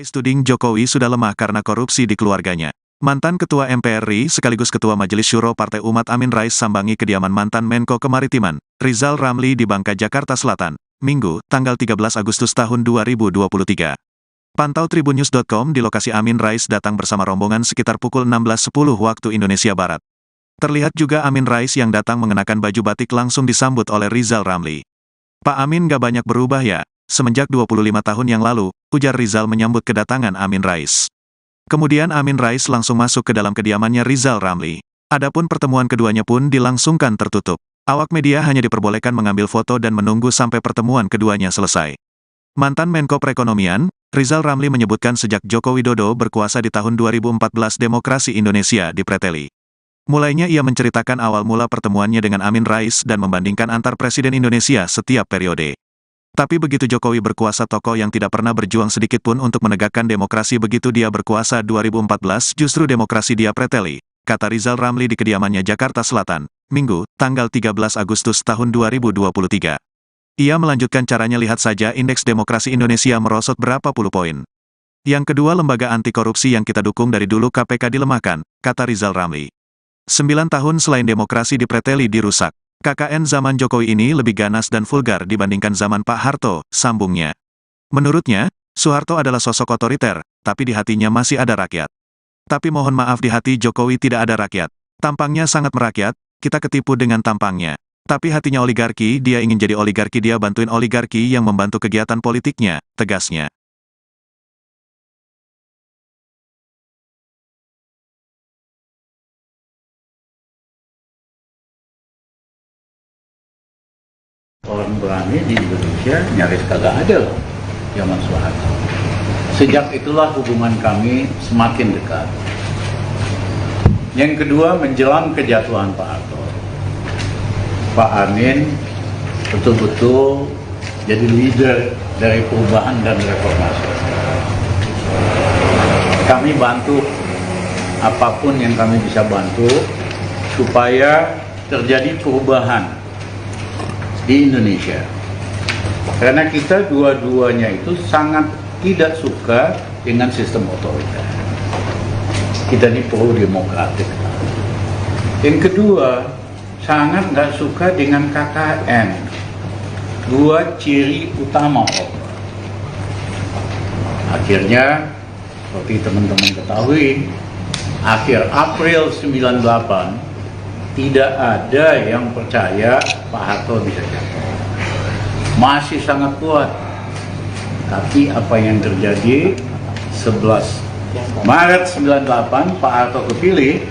Tuding Jokowi sudah lemah karena korupsi di keluarganya. Mantan Ketua MPR RI sekaligus Ketua Majelis Syuro Partai Umat Amin Rais sambangi kediaman mantan Menko Kemaritiman, Rizal Ramli di Bangka, Jakarta Selatan, Minggu, tanggal 13 Agustus tahun 2023. Pantau tribunnews.com di lokasi Amin Rais datang bersama rombongan sekitar pukul 16.10 waktu Indonesia Barat. Terlihat juga Amin Rais yang datang mengenakan baju batik langsung disambut oleh Rizal Ramli. "Pak Amin gak banyak berubah ya, semenjak 25 tahun yang lalu," ujar Rizal menyambut kedatangan Amin Rais. Kemudian Amin Rais langsung masuk ke dalam kediamannya Rizal Ramli. Adapun pertemuan keduanya pun dilangsungkan tertutup. Awak media hanya diperbolehkan mengambil foto dan menunggu sampai pertemuan keduanya selesai. Mantan Menko Perekonomian, Rizal Ramli menyebutkan sejak Joko Widodo berkuasa di tahun 2014 demokrasi Indonesia dipreteli. Mulainya ia menceritakan awal mula pertemuannya dengan Amin Rais dan membandingkan antar presiden Indonesia setiap periode. Tapi begitu Jokowi berkuasa, tokoh yang tidak pernah berjuang sedikit pun untuk menegakkan demokrasi, begitu dia berkuasa 2014 justru demokrasi dia preteli, kata Rizal Ramli di kediamannya Jakarta Selatan, Minggu, tanggal 13 Agustus tahun 2023. Ia melanjutkan caranya, lihat saja indeks demokrasi Indonesia merosot berapa puluh poin. Yang kedua, lembaga anti korupsi yang kita dukung dari dulu KPK dilemahkan, kata Rizal Ramli. 9 tahun selain demokrasi dipreteli dirusak. KKN zaman Jokowi ini lebih ganas dan vulgar dibandingkan zaman Pak Harto, sambungnya. Menurutnya, Soeharto adalah sosok otoriter, tapi di hatinya masih ada rakyat. Tapi mohon maaf, di hati Jokowi tidak ada rakyat. Tampangnya sangat merakyat, kita ketipu dengan tampangnya. Tapi hatinya oligarki, dia ingin jadi oligarki, dia bantuin oligarki yang membantu kegiatan politiknya, tegasnya. Orang berani di Indonesia nyaris kagak ada loh, zaman Soeharto. Sejak itulah hubungan kami semakin dekat. Yang kedua, menjelang kejatuhan Pak Harto, Pak Amin betul-betul jadi leader dari perubahan dan reformasi. Kami bantu apapun yang kami bisa bantu supaya terjadi perubahan di Indonesia, karena kita dua-duanya itu sangat tidak suka dengan sistem otoriter. Kita ini pro demokratik. Yang kedua, sangat nggak suka dengan KKN. Dua ciri utama Orba. Akhirnya, seperti teman-teman ketahui, akhir April 98 tidak ada yang percaya Pak Harto bisa jatuh. Masih sangat kuat. Tapi apa yang terjadi 11 Maret 98 Pak Harto kepilih,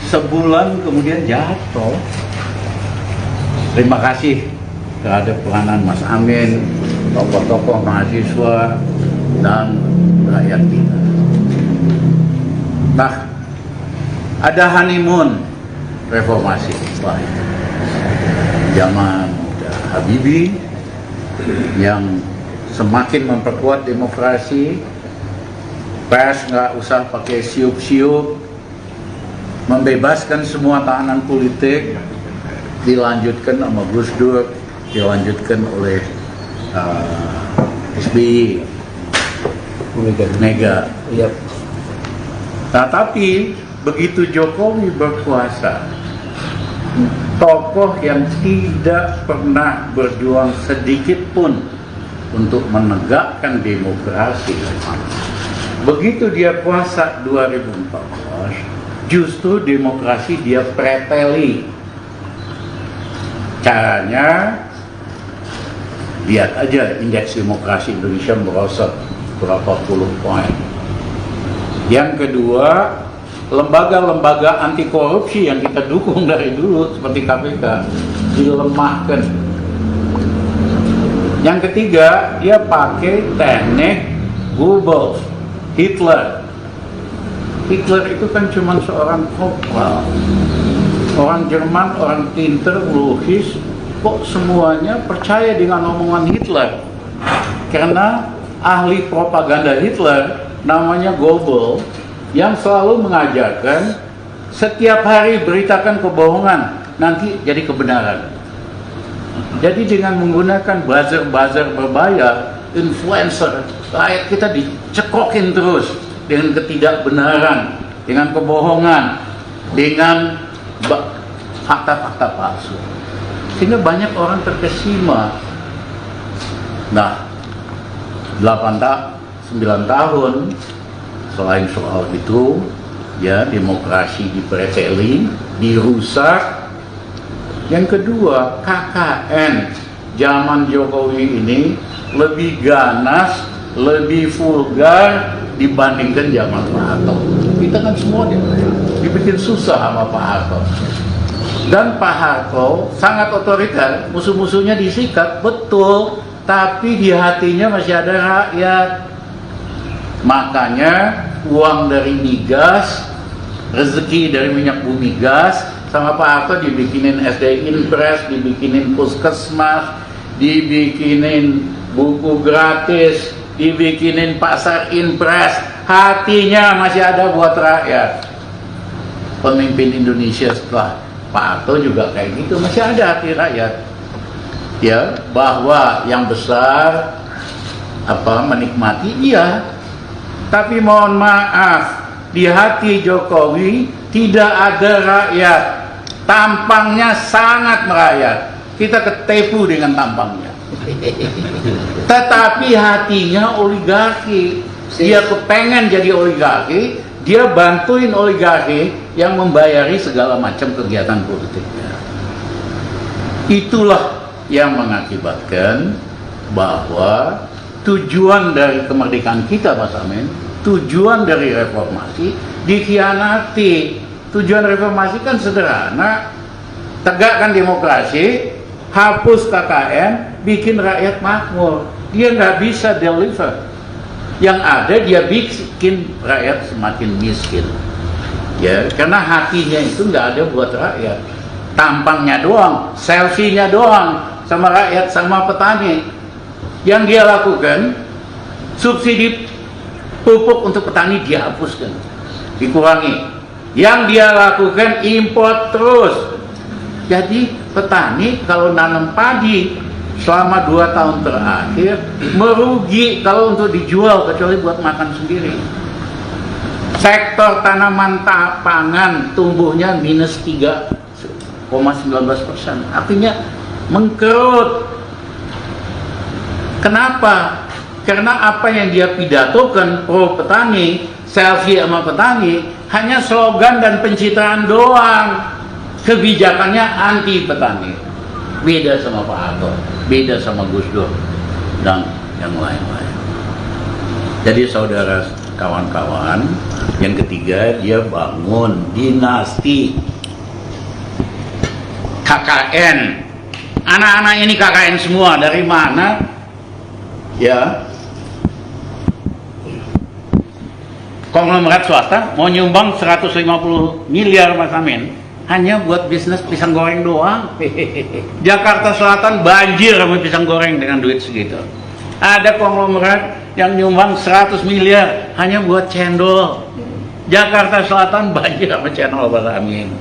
sebulan kemudian jatuh. Terima kasih terhadap peranan Mas Amin, tokoh-tokoh mahasiswa, dan rakyat kita. Nah, ada honeymoon reformasi baik zaman Habibie yang semakin memperkuat demokrasi, pers nggak usah pakai siup-siup, membebaskan semua tahanan politik, dilanjutkan sama Gus Dur, dilanjutkan oleh SBY, Mega. Yep. Nah, tapi begitu Jokowi berkuasa, tokoh yang tidak pernah berjuang sedikit pun untuk menegakkan demokrasi, begitu dia kuasa 2014, justru demokrasi dia preteli. Caranya, lihat aja indeks demokrasi Indonesia merosot berapa puluh poin. Yang kedua, lembaga-lembaga anti korupsi yang kita dukung dari dulu seperti KPK dilemahkan. Yang ketiga, dia pakai teknik Goebbels, Hitler. Hitler itu kan cuma seorang kopral, orang Jerman, orang pinter, logis, kok semuanya percaya dengan omongan Hitler? Karena ahli propaganda Hitler namanya Goebbels, yang selalu mengajarkan setiap hari beritakan kebohongan, nanti jadi kebenaran. Jadi dengan menggunakan buzzer-buzzer berbayar, influencer, rakyat kita dicekokin terus dengan ketidakbenaran, dengan kebohongan, dengan fakta-fakta palsu, sehingga banyak orang terkesima. Nah, 9 tahun selain soal itu, ya, demokrasi dipreteling, dirusak. Yang kedua, KKN zaman Jokowi ini lebih ganas, lebih vulgar dibandingkan zaman Pak Harto. Kita kan semua dibikin susah sama Pak Harto. Dan Pak Harto sangat otoriter, musuh-musuhnya disikat, betul, tapi di hatinya masih ada rakyat. Makanya uang dari migas, rezeki dari minyak bumi gas, sama Pak Harto dibikinin SD Impres, dibikinin puskesmas, dibikinin buku gratis, dibikinin pasar Impres. Hatinya masih ada buat rakyat. Pemimpin Indonesia setelah Pak Harto juga kayak gitu, masih ada hati rakyat. Ya, bahwa yang besar menikmati, iya. Tapi mohon maaf, di hati Jokowi tidak ada rakyat. Tampangnya sangat merayat. Kita ketipu dengan tampangnya. Tetapi hatinya oligarki. Dia kepengen jadi oligarki, dia bantuin oligarki yang membayari segala macam kegiatan politiknya. Itulah yang mengakibatkan bahwa tujuan dari kemerdekaan kita, Mas Amin, tujuan dari reformasi dikhianati. Tujuan reformasi kan sederhana, tegakkan demokrasi, hapus KKN, bikin rakyat makmur. Dia nggak bisa deliver. Yang ada dia bikin rakyat semakin miskin. Ya, karena hatinya itu nggak ada buat rakyat. Tampangnya doang, selfie-nya doang sama rakyat, sama petani. Yang dia lakukan, subsidi pupuk untuk petani dia hapuskan, dikurangi. Yang dia lakukan import terus. Jadi petani kalau nanam padi selama 2 tahun terakhir merugi kalau untuk dijual, kecuali buat makan sendiri. Sektor tanaman pangan tumbuhnya minus 3,19%, artinya mengkerut. Kenapa? Karena apa yang dia pidatokan pro petani, selfie sama petani, hanya slogan dan pencitraan doang. Kebijakannya anti petani. Beda sama Pak Harto, beda sama Gus Dur, dan yang lain-lain. Jadi saudara, kawan-kawan, yang ketiga, dia bangun dinasti KKN. Anak-anak ini KKN semua, dari mana? Ya, konglomerat swasta mau nyumbang 150 miliar, Mas Amin, hanya buat bisnis pisang goreng doang. Jakarta Selatan banjir sama pisang goreng dengan duit segitu. Ada konglomerat yang nyumbang 100 miliar hanya buat cendol. Jakarta Selatan banjir sama cendol, Mas Amin.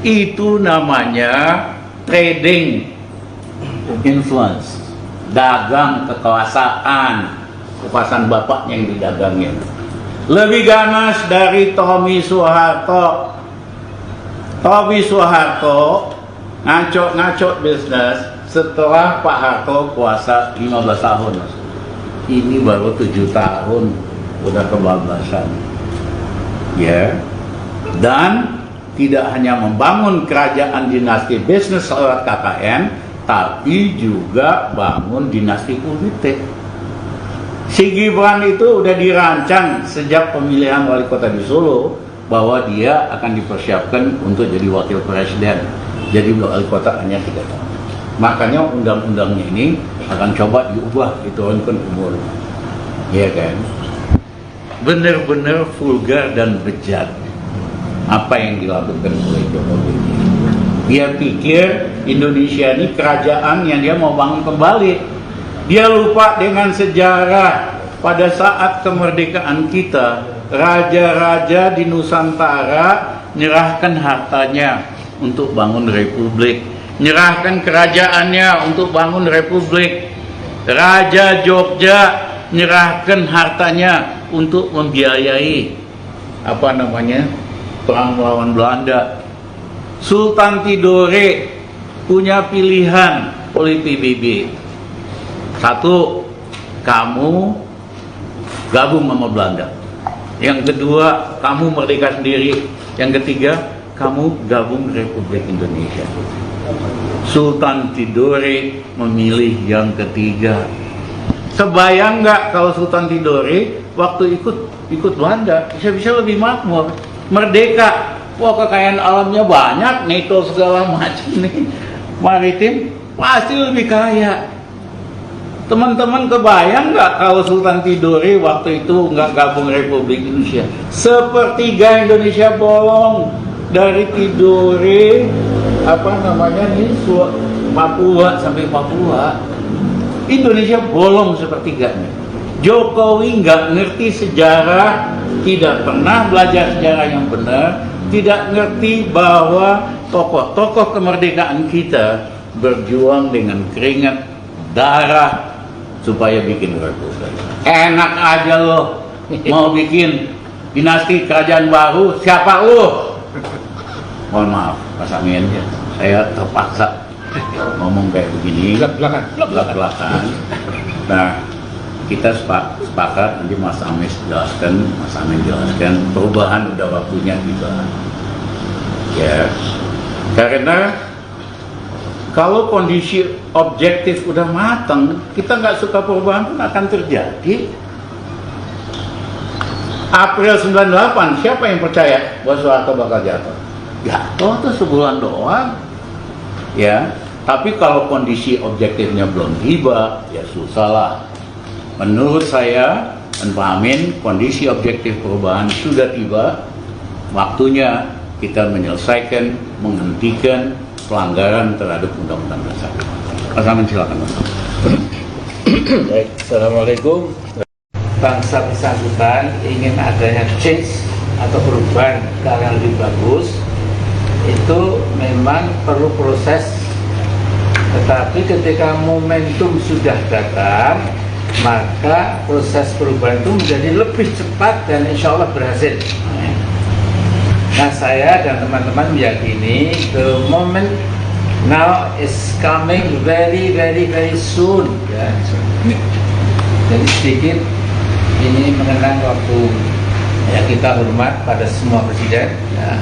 Itu namanya trading influence, dagang kekuasaan bapaknya yang didagangin. Lebih ganas dari Tommy Soeharto. Tommy Soeharto ngaco bisnis setelah Pak Harto kuasa 15 tahun. Ini baru 7 tahun udah kebablasan. Ya. Dan tidak hanya membangun kerajaan dinasti bisnis lewat KKN, tapi juga bangun dinasti politik. Si Gibran itu udah dirancang sejak pemilihan wali kota di Solo bahwa dia akan dipersiapkan untuk jadi wakil presiden, jadi wali kota hanya 3 tahun. Makanya undang-undangnya ini akan coba diubah, diturunkan umur, ya kan? Benar-benar vulgar dan bejat apa yang dilakukan oleh Jokowi. Dia pikir Indonesia ini kerajaan yang dia mau bangun kembali. Dia lupa dengan sejarah. Pada saat kemerdekaan kita, raja-raja di Nusantara nyerahkan hartanya untuk bangun republik, nyerahkan kerajaannya untuk bangun republik. Raja Jogja nyerahkan hartanya untuk membiayai perang melawan Belanda. Sultan Tidore punya pilihan oleh PBB. Satu, kamu gabung sama Belanda. Yang kedua, kamu merdeka sendiri. Yang ketiga, kamu gabung Republik Indonesia. Sultan Tidore memilih yang ketiga. Kebayang nggak kalau Sultan Tidore waktu ikut Belanda bisa lebih makmur, merdeka. Wah, kekayaan alamnya banyak, NATO segala macam nih, maritim pasti lebih kaya. Teman-teman kebayang nggak kalau Sultan Tidore waktu itu nggak gabung Republik Indonesia? Sepertiga Indonesia bolong dari Tidore Papua sampai Papua. Indonesia bolong sepertiganya. Jokowi nggak ngerti sejarah, tidak pernah belajar sejarah yang benar, tidak ngerti bahwa tokoh-tokoh kemerdekaan kita berjuang dengan keringat darah supaya bikin republik. Enak aja loh mau bikin dinasti kerajaan baru, siapa lo? Mohon maaf Mas Amin, saya terpaksa ngomong kayak begini belak-belakan. Nah, kita sepakat nanti Mas Amin jelaskan perubahan udah waktunya juga. Ya, karena kalau kondisi objektif udah matang, kita nggak suka perubahan pun akan terjadi. April 98, siapa yang percaya bahwa Soeharto bakal jatuh? Jatuh tuh sebulan doang. Ya, tapi kalau kondisi objektifnya belum tiba, ya susah lah. Menurut saya dan Pak Amin, kondisi objektif perubahan sudah tiba. Waktunya kita menyelesaikan, menghentikan pelanggaran terhadap Undang-Undang Dasar. Mas Amin, silakan. Baik, Assalamualaikum. Bangsa bersangkutan ingin adanya change atau perubahan ke arah yang lebih bagus, itu memang perlu proses. Tetapi ketika momentum sudah datang, maka proses perubahan itu menjadi lebih cepat dan insya Allah berhasil. Nah, saya dan teman-teman meyakini the moment now is coming very soon. Ya. Jadi sedikit ini mengenang waktu ya kita hormat pada semua presiden. Ya.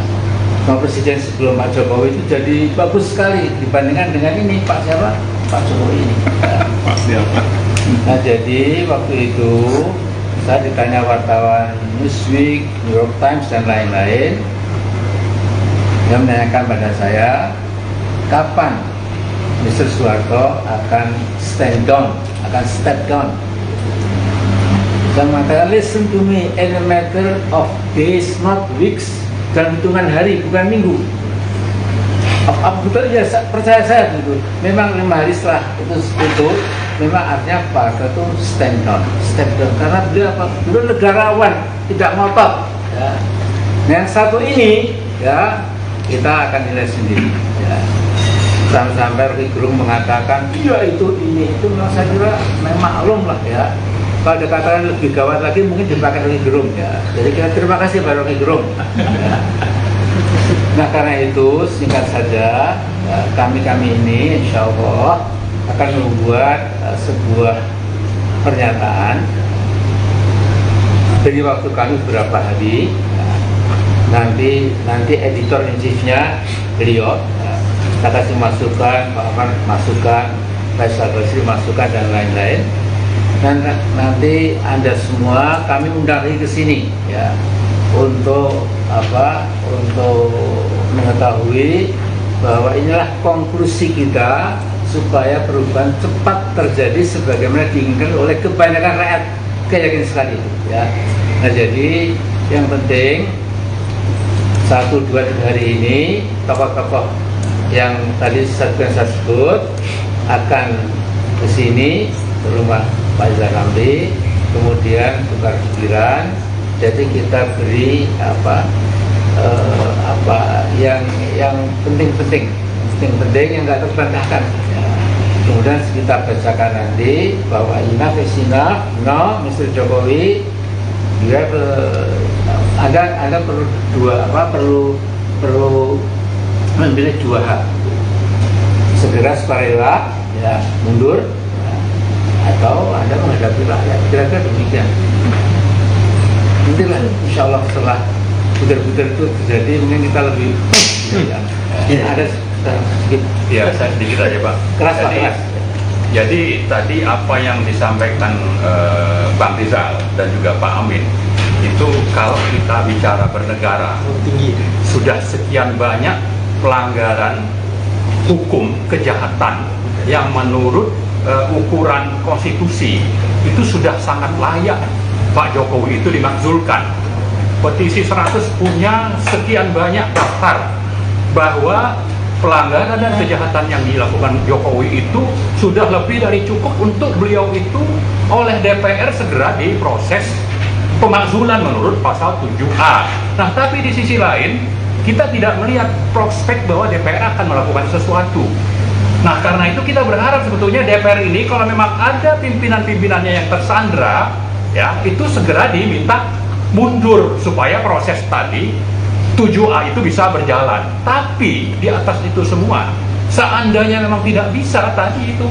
Semua presiden sebelum Pak Jokowi itu jadi bagus sekali dibandingkan dengan ini Pak siapa? Pak Jokowi ini. Pak siapa? Nah, jadi waktu itu saya ditanya wartawan Newsweek, New York Times dan lain-lain, yang menanyakan pada saya kapan Mr. Soeharto akan stand down, akan step down. Saya mengatakan, listen to me, in a matter of days, not weeks, dalam hitungan hari, bukan minggu. Betul ya, percaya saya gitu. Memang 5 hari setelah itu memang artinya Pak Harto itu stand down, step down, karena beliau apa? Beliau negarawan, tidak ngotot. Ya. Nah, yang satu ini, ya kita akan nilai sendiri. Ya. Sampai Rocky Gerung mengatakan, iya itu ini, itu saya kira memang maklum lah ya. Kalau dikatakan lebih gawat lagi mungkin dipakai Rocky Gerung ya. Jadi kita terima kasih Pak Rocky Gerung. Ya. Nah, karena itu singkat saja kami ini insya Allah akan membuat sebuah pernyataan. Beri waktu kami beberapa hari. Nanti editor in chiefnya beliau kita kasih masukan, Pak Afan masukan, Faisal Basri masukan dan lain-lain. Dan nanti Anda semua kami undang lagi ke sini ya untuk untuk mengetahui bahwa inilah konklusi kita supaya perubahan cepat terjadi sebagaimana diinginkan oleh kebanyakan rakyat, keyakinan sekali ya. Nah, jadi yang penting 1-2 hari ini tokoh-tokoh yang tadi saya sebut akan ke sini ke rumah Pak Rizal Ramli, kemudian tukar pikiran. Jadi kita beri yang penting yang nggak terbantahkan. Ya. Kemudian kita bacakan nanti bahwa enough is enough, no, Mr. Jokowi, Anda perlu memilih dua hal, segera sukarela, ya mundur, atau Anda menghadapi rakyat. Kira-kira demikian. Nantilah, insya Allah setelah putar-putar itu terjadi, mungkin kita lebih ada sedikit. Ya, saya sedikit aja Pak. Keras. Jadi tadi apa yang disampaikan Bang Rizal dan juga Pak Amin, itu kalau kita bicara bernegara, sudah sekian banyak pelanggaran hukum, kejahatan yang menurut ukuran konstitusi itu sudah sangat layak Pak Jokowi itu dimakzulkan. Petisi 100 punya sekian banyak daftar bahwa pelanggaran dan kejahatan yang dilakukan Jokowi itu sudah lebih dari cukup untuk beliau itu oleh DPR segera diproses pemakzulan menurut pasal 7A. Nah, tapi di sisi lain kita tidak melihat prospek bahwa DPR akan melakukan sesuatu. Nah, karena itu kita berharap sebetulnya DPR ini kalau memang ada pimpinan-pimpinannya yang tersandra, ya itu segera diminta mundur supaya proses tadi 7A itu bisa berjalan. Tapi di atas itu semua, seandainya memang tidak bisa, tadi itu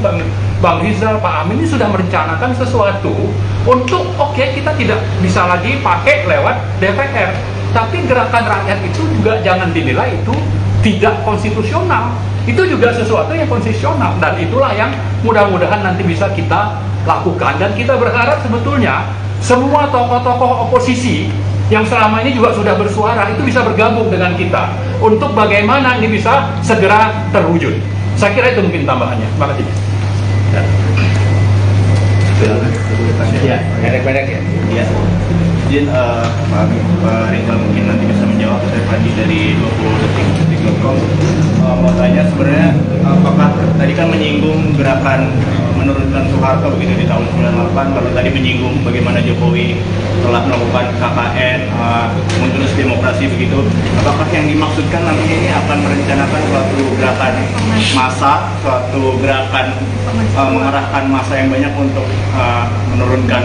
Bang Rizal, Pak Amin ini sudah merencanakan sesuatu untuk kita tidak bisa lagi pakai lewat DPR. Tapi gerakan rakyat itu juga jangan dinilai itu tidak konstitusional. Itu juga sesuatu yang konstitusional, dan itulah yang mudah-mudahan nanti bisa kita lakukan. Dan kita berharap sebetulnya semua tokoh-tokoh oposisi yang selama ini juga sudah bersuara itu bisa bergabung dengan kita untuk bagaimana ini bisa segera terwujud. Saya kira itu mungkin tambahannya. Terima kasih. Ya, pendek-pendek ya. Ya, izin Pak Rizal mungkin nanti bisa menjawab. Saya Fadi dari 20detik.com. Mau tanya sebenarnya apakah tadi kan menyinggung gerakan menurunkan Soeharto begitu di tahun 98, lalu tadi menyinggung bagaimana Jokowi telah melakukan KKN, menerus demokrasi begitu. Apakah yang dimaksudkan nanti ini akan merencanakan suatu gerakan massa, suatu gerakan mengerahkan massa yang banyak untuk menurunkan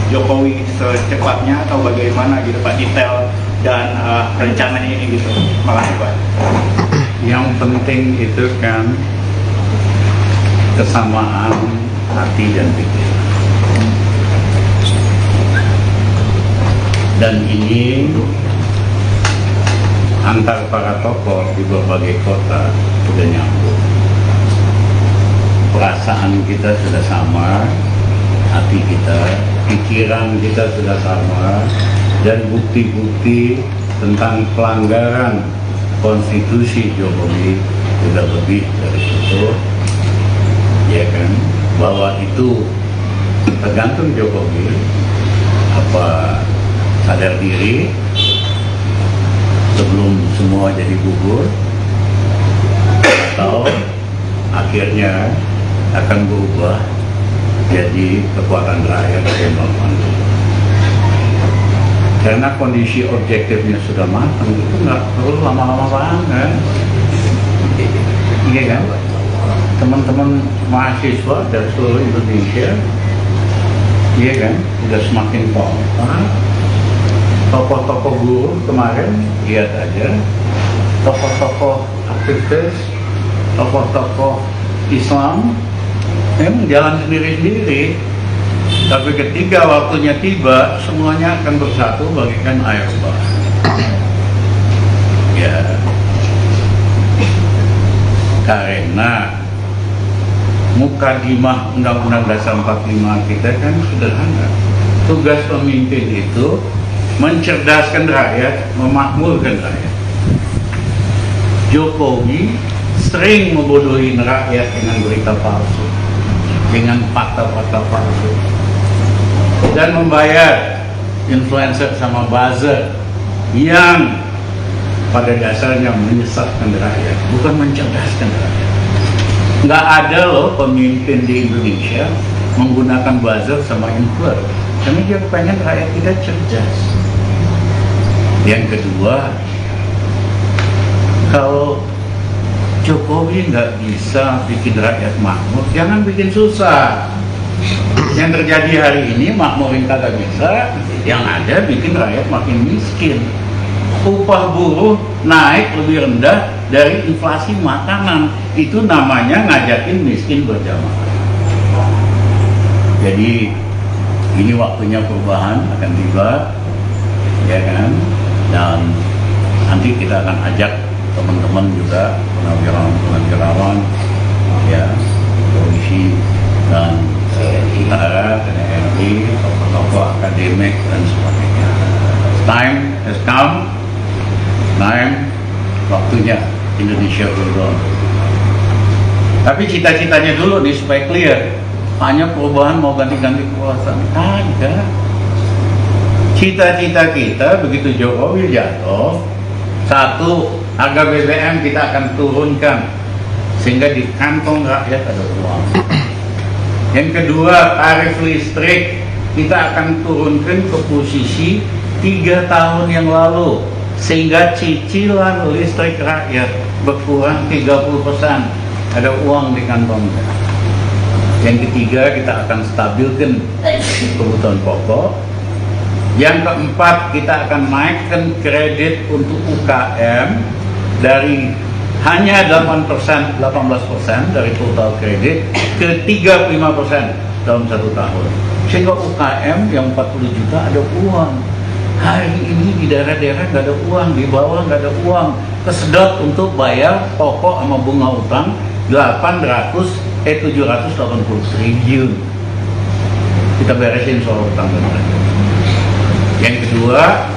Jokowi secepatnya, atau bagaimana gitu Pak, detail dan rencananya ini gitu? Makasih Pak. Yang penting itu kan kesamaan hati dan pikiran. Dan ini antar para tokoh di berbagai kota sudah nyambung. Perasaan kita sudah sama, hati kita, pikiran kita sudah sama, dan bukti-bukti tentang pelanggaran konstitusi Jokowi sudah lebih dari itu, ya kan, bahwa itu tergantung Jokowi apa sadar diri sebelum semua jadi gugur, atau akhirnya akan berubah jadi kekuatan rakyat yang melakukan itu. Karena kondisi objektifnya sudah matang, itu nggak perlu lama-lama banget. Iya kan? Teman-teman mahasiswa dari seluruh Indonesia, iya kan, sudah semakin kompak. Tokoh-tokoh guru kemarin, lihat aja, tokoh-tokoh aktivis, tokoh-tokoh Islam, memang jalan sendiri-sendiri. Tapi ketika waktunya tiba, semuanya akan bersatu bagaikan air bah. Ya, karena mukadimah Undang-Undang Dasar 45 kita kan sederhana. Tugas pemimpin itu mencerdaskan rakyat, memakmurkan rakyat. Jokowi sering membodohi rakyat dengan berita palsu, dengan fakta-fakta palsu, dan membayar influencer sama buzzer yang pada dasarnya menyesatkan rakyat, bukan mencerdaskan rakyat. Nggak ada loh pemimpin di Indonesia menggunakan buzzer sama influencer, karena dia pengen rakyat kita cerdas. Yang kedua, kalau Jokowi nggak bisa bikin rakyat makmur, jangan bikin susah. Yang terjadi hari ini makmurin kagak bisa, yang ada bikin rakyat makin miskin. Upah buruh naik lebih rendah dari inflasi makanan, itu namanya ngajakin miskin berjamaah. Jadi ini waktunya perubahan akan tiba, ya kan? Dan nanti kita akan ajak teman-teman juga, purnawirawan, ya, polisi dan tentara, TNI, tokoh-tokoh akademik dan sebagainya. Time has come, waktunya Indonesia berubah. Tapi cita-citanya dulu nih supaya clear, hanya perubahan mau ganti-ganti kekuasaan, ada. Cita-cita kita begitu Jokowi jatuh, satu, harga BBM kita akan turunkan sehingga di kantong rakyat ada uang. Yang kedua, tarif listrik kita akan turunkan ke posisi 3 tahun yang lalu sehingga cicilan listrik rakyat berkurang 30%, ada uang di kantong. Yang ketiga, kita akan stabilkan kebutuhan pokok. Yang keempat, kita akan naikkan kredit untuk UKM dari hanya 18% dari total kredit ke 35% dalam 1 tahun. Sehingga UKM yang 40 juta ada uang. Hari ini di daerah-daerah nggak ada uang, di bawah nggak ada uang. Kesedot untuk bayar pokok sama bunga utang 780 triliun. Kita beresin soal utang dan lain. Yang kedua,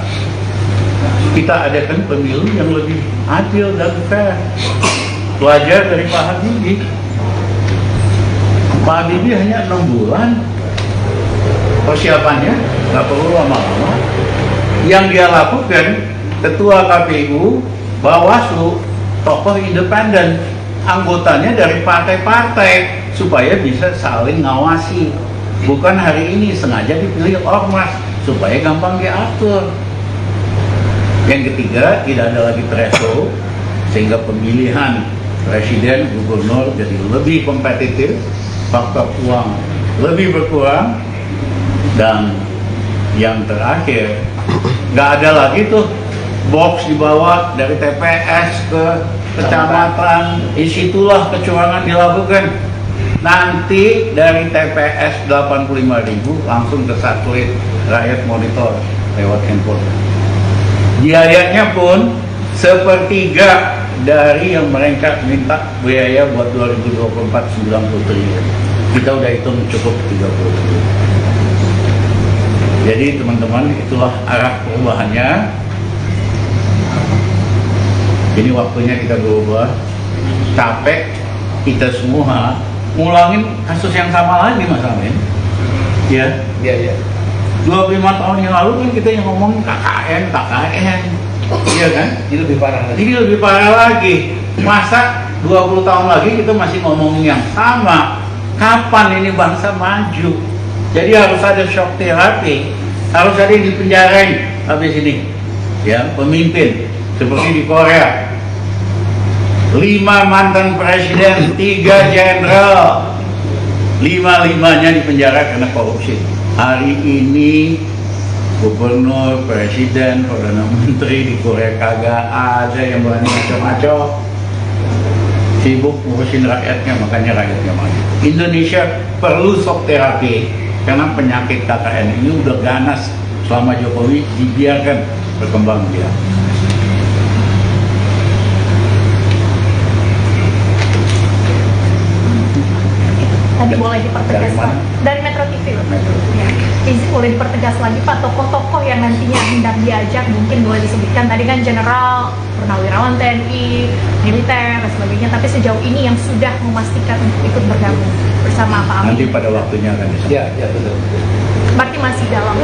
kita adakan pemilu yang lebih adil dan fair. Belajar dari Pak Habibie. Pak Habibie hanya 6 bulan persiapannya, nggak perlu lama-lama. Yang dia lakukan, Ketua KPU, Bawaslu, tokoh independen, anggotanya dari partai-partai supaya bisa saling ngawasi. Bukan hari ini sengaja dipilih ormas supaya gampang diatur. Yang ketiga, tidak ada lagi threshold sehingga pemilihan presiden, gubernur jadi lebih kompetitif, faktor uang lebih berkurang, dan yang terakhir, nggak ada lagi tuh box dibawa dari TPS ke kecamatan, disitulah kecurangan dilakukan. Nanti dari TPS 85.000 langsung ke satelit, rakyat monitor lewat handphone. Biayanya pun sepertiga dari yang mereka minta biaya buat 2024 90 triliun. Kita udah hitung cukup 30 triliun. Jadi teman-teman, itulah arah perubahannya. Jadi waktunya kita berubah. Capek kita semua ngulangin kasus yang sama lagi, Mas Amin. Ya, Iya. 25 tahun yang lalu kan kita yang ngomong KKN. Iya kan? Ini lebih parah lagi. Ini lebih parah lagi. Masa 20 tahun lagi kita masih ngomongin yang sama? Kapan ini bangsa maju? Jadi harus ada shock therapy, harus ada yang dipenjarain habis ini. Ya, pemimpin seperti di Korea. 5 mantan presiden, 3 jenderal, 5-5-nya dipenjara karena korupsi. Hari ini gubernur, presiden, perdana menteri di Korea kagak ada yang berani macam-macam. Sibuk ngurusin rakyatnya, makanya rakyatnya maju. Indonesia perlu shock terapi karena penyakit KKN ini udah ganas selama Jokowi dibiarkan berkembang biak. Tadi boleh dipertegas dari Metro TV, ya. Boleh dipertegas lagi Pak, tokoh-tokoh yang nantinya hendak diajak, mungkin boleh disebutkan. Tadi kan Jenderal, Purnawirawan TNI, militer dan sebagainya, tapi sejauh ini yang sudah memastikan untuk ikut bergabung bersama Pak Amin. Nanti pada waktunya akan disampaikan. Ya, betul. Berarti masih dalam.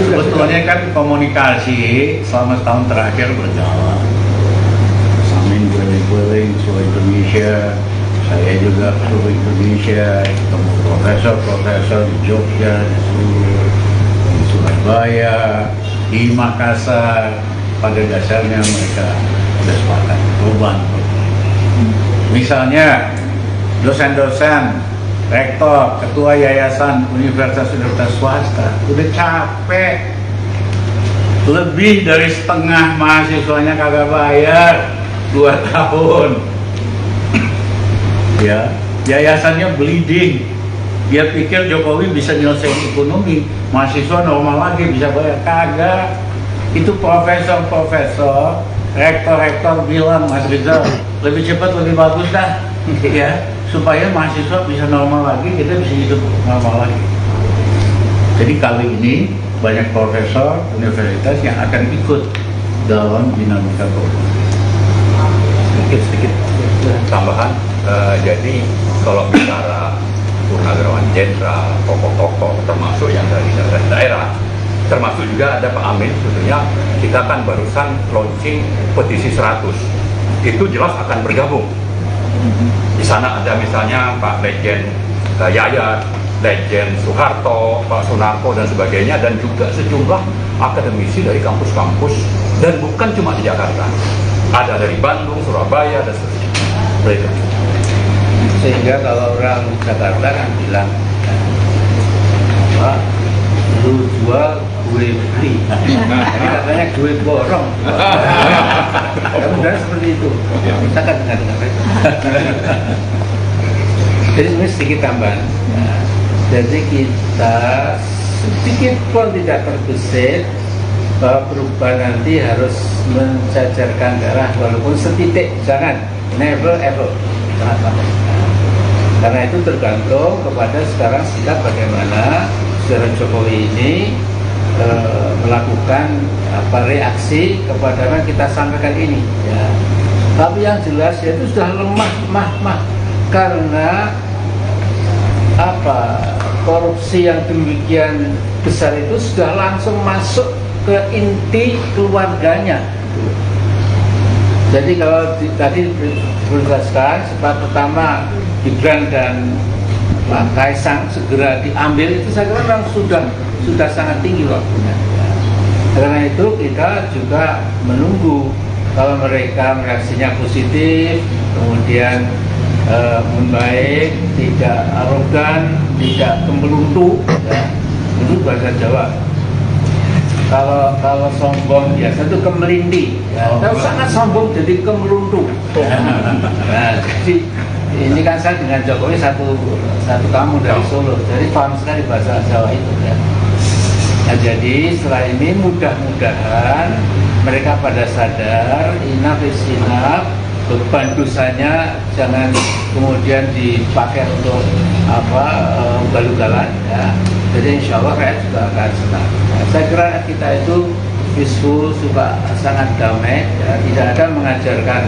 Sebetulnya kan komunikasi selama setahun terakhir berjalan. Amin keliling-keliling seluruh Indonesia. Saya juga seluruh Indonesia, ketemu profesor-profesor di Jogja, di Surabaya, di Makassar. Pada dasarnya mereka sudah sepakat perubahan. Misalnya dosen-dosen, rektor, ketua yayasan universitas swasta udah capek, lebih dari setengah mahasiswanya kagak bayar 2 tahun. Ya, yayasannya bleeding. Dia pikir Jokowi bisa nyelesain ekonomi, mahasiswa normal lagi bisa bayar. Kagak. Itu profesor-profesor, rektor-rektor bilang, Mas Rizal, lebih cepat lebih bagus dah, ya, supaya mahasiswa bisa normal lagi, kita bisa hidup normal lagi. Jadi kali ini banyak profesor universitas yang akan ikut dalam dinamika global. Sedikit Tambahan, jadi kalau bicara Purnawirawan Jenderal, tokoh-tokoh termasuk yang dari daerah, termasuk juga ada Pak Amin, sebetulnya kita kan barusan launching petisi 100, itu jelas akan bergabung. Di sana ada misalnya Pak Legend Yayat, Legend Soeharto, Pak Sunarko dan sebagainya, dan juga sejumlah akademisi dari kampus-kampus, dan bukan cuma di Jakarta, ada dari Bandung, Surabaya, dan seterusnya. Sehingga kalau orang Jakarta kan bilang, apa, lu jual gue beli, ini katanya gue borong. Ya benar seperti itu, kita kan dengar itu. Jadi ini sedikit tambahan. Nah, jadi kita sedikit pun tidak terbesit bahwa perubahan nanti harus menjajarkan darah walaupun setitik, jangan never ever, jangan sampai. Karena itu tergantung kepada sekarang sikap bagaimana saudara Jokowi ini melakukan reaksi kepada yang kita sampaikan ini. Ya. Tapi yang jelas ya itu sudah lemah karena korupsi yang demikian besar itu sudah langsung masuk ke inti keluarganya. Jadi kalau tadi dijelaskan sebab pertama Gibran dan Pak Kaisang segera diambil, itu saya kira memang sudah sangat tinggi waktunya. Karena itu kita juga menunggu kalau mereka reaksinya positif, kemudian membaik, tidak arogan, tidak kemeluntu, ya, itu bahasa Jawa. Kalau sombong biasa itu kemelindi, ya. Kalau sangat sombong jadi kemeluntu. Nah, jadi ini kan saya dengan Jokowi satu kamu dari Solo, jadi paham sekali bahasa Jawa itu, ya. Nah, jadi setelah ini mudah-mudahan mereka pada sadar, enough is enough, beban dosanya jangan kemudian dipakai untuk ugal-ugalan, ya. Jadi insya Allah rakyat juga akan senang. Nah, saya kira kita itu peaceful, juga sangat damai, ya. Tidak ada mengajarkan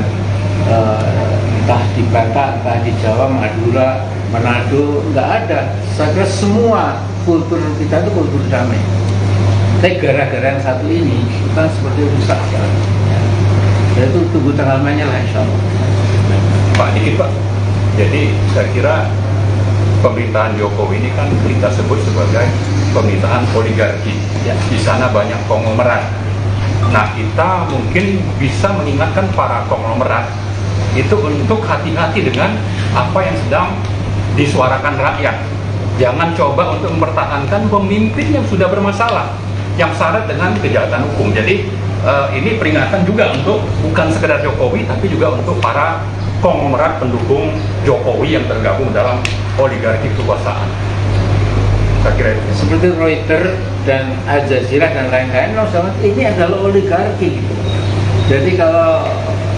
entah di Batak, entah di Jawa, Madura, Manado, nggak ada. Saya kira semua kultur kita itu kultur damai. Tapi gara-gara yang satu ini kita seperti rusak, ya. Ya, itu tunggu tanggal mainnya lah insya Allah. Pak, dikit Pak. Jadi saya kira pemerintahan Jokowi ini kan kita sebut sebagai pemerintahan oligarki. Ya. Di sana banyak konglomerat. Nah, kita mungkin bisa mengingatkan para konglomerat itu untuk hati-hati dengan apa yang sedang disuarakan rakyat. Jangan coba untuk mempertahankan pemimpin yang sudah bermasalah, yang syarat dengan kejahatan hukum. Jadi ini peringatan juga untuk bukan sekedar Jokowi, tapi juga untuk para konglomerat pendukung Jokowi yang tergabung dalam oligarki kekuasaan. Saya kira itu. Seperti Reuters dan Al Jazeera dan lain-lain, ini adalah oligarki. Gitu. Jadi kalau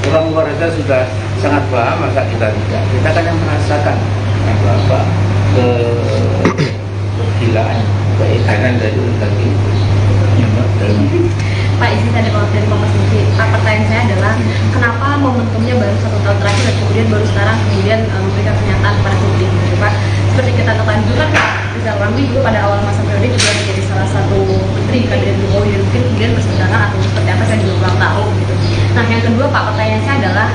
orang luar itu sudah sangat paham, masa kita tidak? Kita kan yang merasakan kegilaan, keedaran dari oligarki itu. Pak, izin tadi kalau dari Kompas TV, pertanyaan saya adalah kenapa momentumnya baru 1 tahun terakhir dan kemudian baru sekarang memberikan pernyataan kepada publik, gitu, Pak? Seperti kita ketahui juga kan Pak Rizal Ramli juga pada awal masa periode juga menjadi salah satu menteri kabinet Jokowi dan mungkin kemudian berseberangan atau seperti apa saya juga kurang tahu gitu. Nah, yang kedua Pak, pertanyaan saya adalah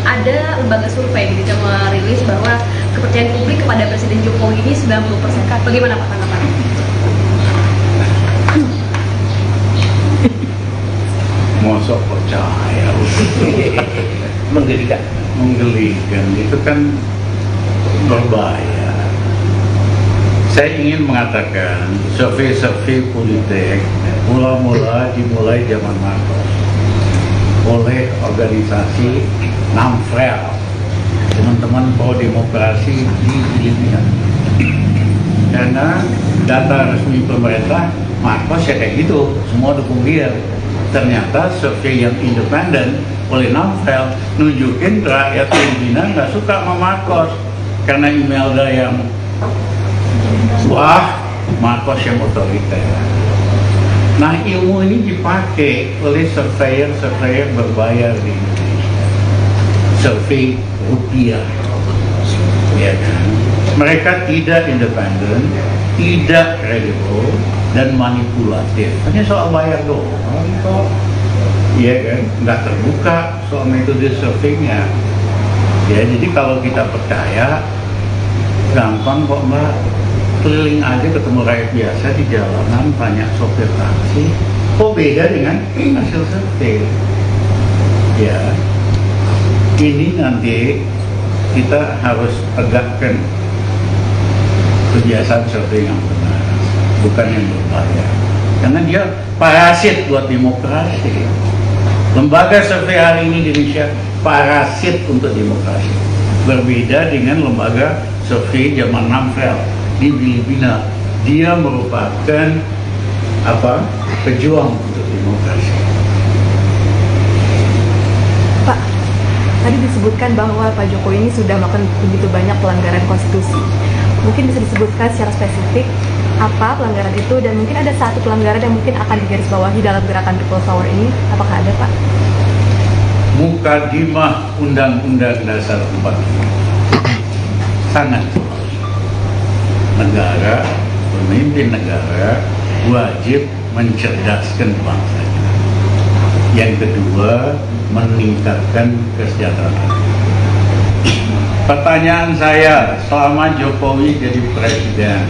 ada lembaga survei gitu yang merilis bahwa kepercayaan publik kepada Presiden Jokowi ini 90%. Bagaimana Pak tanggapannya? Mosok percaya. Menggelikan. menggelikan, itu kan berbahaya. Saya ingin mengatakan survei-survei politik mula-mula dimulai zaman Marcos oleh organisasi NAMFREL, teman-teman pro demokrasi di Filipina. Karena data resmi pemerintah Marcos ya kayak gitu, semua dukung dia. Ternyata survei yang independen oleh NAMFREL nunjukin rakyat Filipina nggak suka sama Marcos karena Imelda yang wah, Marcos yang otoriter. Nah, ilmu ini dipakai oleh surveyor berbayar di Indonesia. Survei rupiah, ya kan? Mereka tidak independen, tidak kredibel, dan manipulatif. Hanya soal bayar doang kok, ya kan? Nggak terbuka soal metode surveinya. Ya, jadi kalau kita percaya, gampang kok Mbak. Keliling aja ketemu rakyat biasa di jalanan, banyak sopir taksi. Kok beda dengan hasil survei? Ya, ini nanti kita harus tegakkan kebiasaan survei yang benar, bukan yang berbahaya. Karena dia parasit buat demokrasi. Lembaga survei hari ini di Indonesia parasit untuk demokrasi. Berbeda dengan lembaga survei zaman NAMFREL di Filipina, dia merupakan pejuang untuk demokrasi. Pak, tadi disebutkan bahwa Pak Jokowi ini sudah melakukan begitu banyak pelanggaran konstitusi. Mungkin bisa disebutkan secara spesifik apa pelanggaran itu, dan mungkin ada satu pelanggaran yang mungkin akan digarisbawahi dalam gerakan People Power ini, apakah ada Pak? Mukadimah Undang-Undang Dasar 45 sangat negara, pemimpin negara wajib mencerdaskan bangsanya. Yang kedua, meningkatkan kesejahteraan. Pertanyaan saya, selama Jokowi jadi presiden,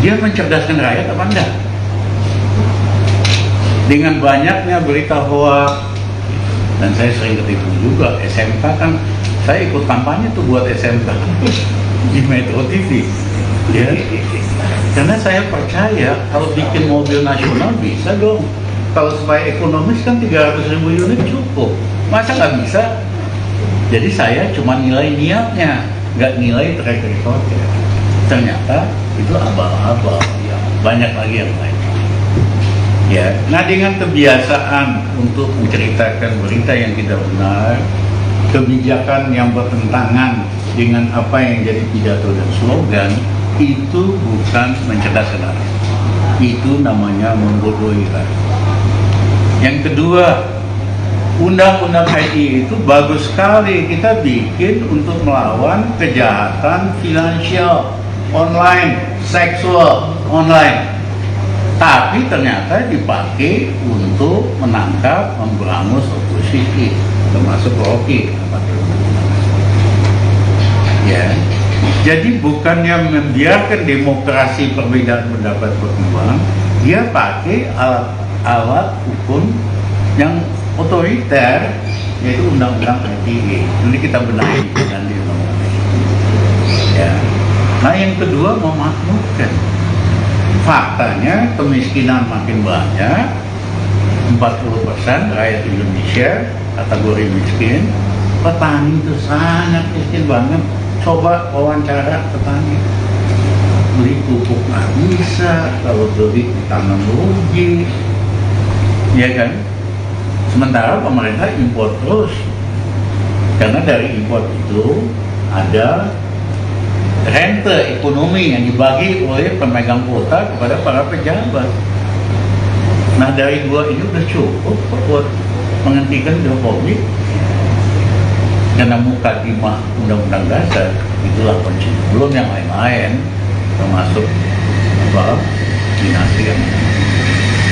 dia mencerdaskan rakyat apa enggak? Dengan banyaknya berita hoax, dan saya sering ketipu juga, SMK kan, saya ikut kampanye tuh buat SMK di Metro TV, ya. Karena saya percaya kalau bikin mobil nasional bisa dong. Kalau supaya ekonomis kan 300.000 unit cukup, masa nggak bisa? Jadi saya cuma nilai niatnya, nggak nilai track recordnya. Ternyata itu abal-abal, ya. Banyak lagi yang lain. Ya, nah dengan kebiasaan untuk menceritakan berita yang tidak benar, kebijakan yang bertentangan dengan apa yang jadi pidato dan slogan, itu bukan mencerdaskan rakyat. Itu namanya membodohi rakyat. Yang kedua, Undang-Undang ITE itu bagus sekali kita bikin untuk melawan kejahatan finansial online, seksual online. Tapi ternyata dipakai untuk menangkap, memberangus oposisi, termasuk Rocky. Ya, jadi bukannya membiarkan demokrasi perbedaan pendapat berkembang, dia pakai alat hukum yang otoriter, yaitu Undang-Undang ITE. Jadi kita benahi dengan undang-undang. Ya. Nah, yang kedua, memakmurkan. Faktanya kemiskinan makin banyak, 40% rakyat Indonesia kategori miskin, petani itu sangat miskin banget. Coba wawancara petani, beli pupuk nggak bisa, kalau beli tanam rugi, ya kan? Sementara pemerintah impor terus, karena dari impor itu ada rente ekonomi yang dibagi oleh pemegang kuota kepada para pejabat. Nah, dari dua ini udah cukup buat menghentikan Jokowi. Karena mukadimah Undang-Undang Dasar itulah kunci. Belum yang lain-lain, termasuk dinasti yang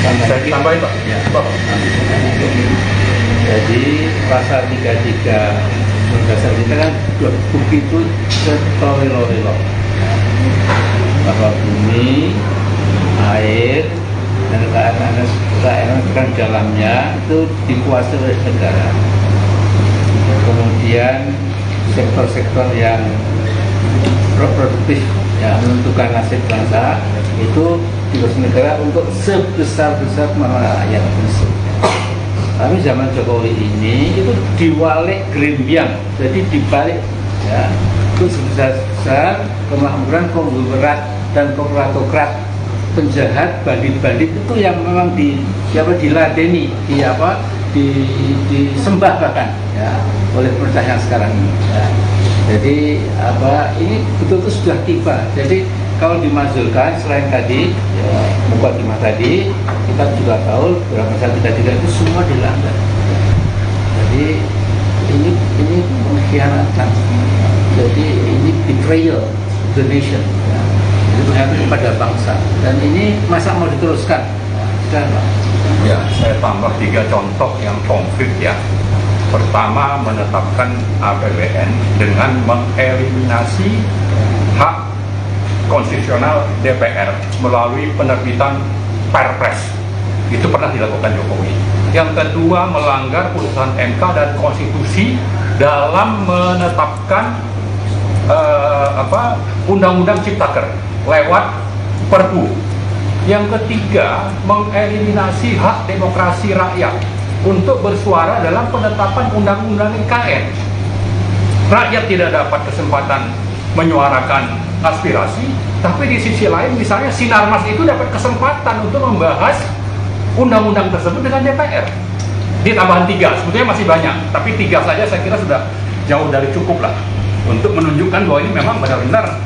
Saya tambahin Pak. Ya. Jadi pasal 33 Undang-Undang kita kan bukti itu setolelo-lelo bahwa bumi, air, dan keadaan dalamnya itu dikuasai oleh negara. Kemudian kemudian sektor-sektor yang produktif ya, menentukan nasib bangsa itu tugas negara untuk sebesar-besar rakyat Indonesia. Tapi zaman Jokowi ini itu diwalik gerimbiang, jadi dibalik ya, itu sebesar-besar kemakmuran konglomerat dan korporatokrat penjahat, bandit-bandit itu yang memang diladeni, disembah bahkan ya, oleh pemerintah yang sekarang ini. Ya. Jadi ini betul-betul sudah tiba. Jadi kalau dimaksudkan selain tadi ya, mukadimah tadi, kita juga tahu beberapa saat kita tidak itu semua dilanggar. Jadi ini pengkhianatan. Jadi ini betrayal the nation. Ya. Jadi pengkhianatan kepada bangsa. Dan ini masa mau diteruskan? Sudah, Pak. Ya, saya tambah 3 contoh yang konkret ya. Pertama, menetapkan APBN dengan mengeliminasi hak konstitusional DPR melalui penerbitan Perpres. Itu pernah dilakukan Jokowi. Yang kedua, melanggar putusan MK dan konstitusi dalam menetapkan undang-undang Ciptaker lewat Perpu. Yang ketiga, mengeliminasi hak demokrasi rakyat untuk bersuara dalam penetapan undang-undang IKN. Rakyat tidak dapat kesempatan menyuarakan aspirasi, tapi di sisi lain misalnya Sinarmas itu dapat kesempatan untuk membahas undang-undang tersebut dengan DPR. Di tambahan 3, sebetulnya masih banyak, tapi 3 saja saya kira sudah jauh dari cukup lah untuk menunjukkan bahwa ini memang benar-benar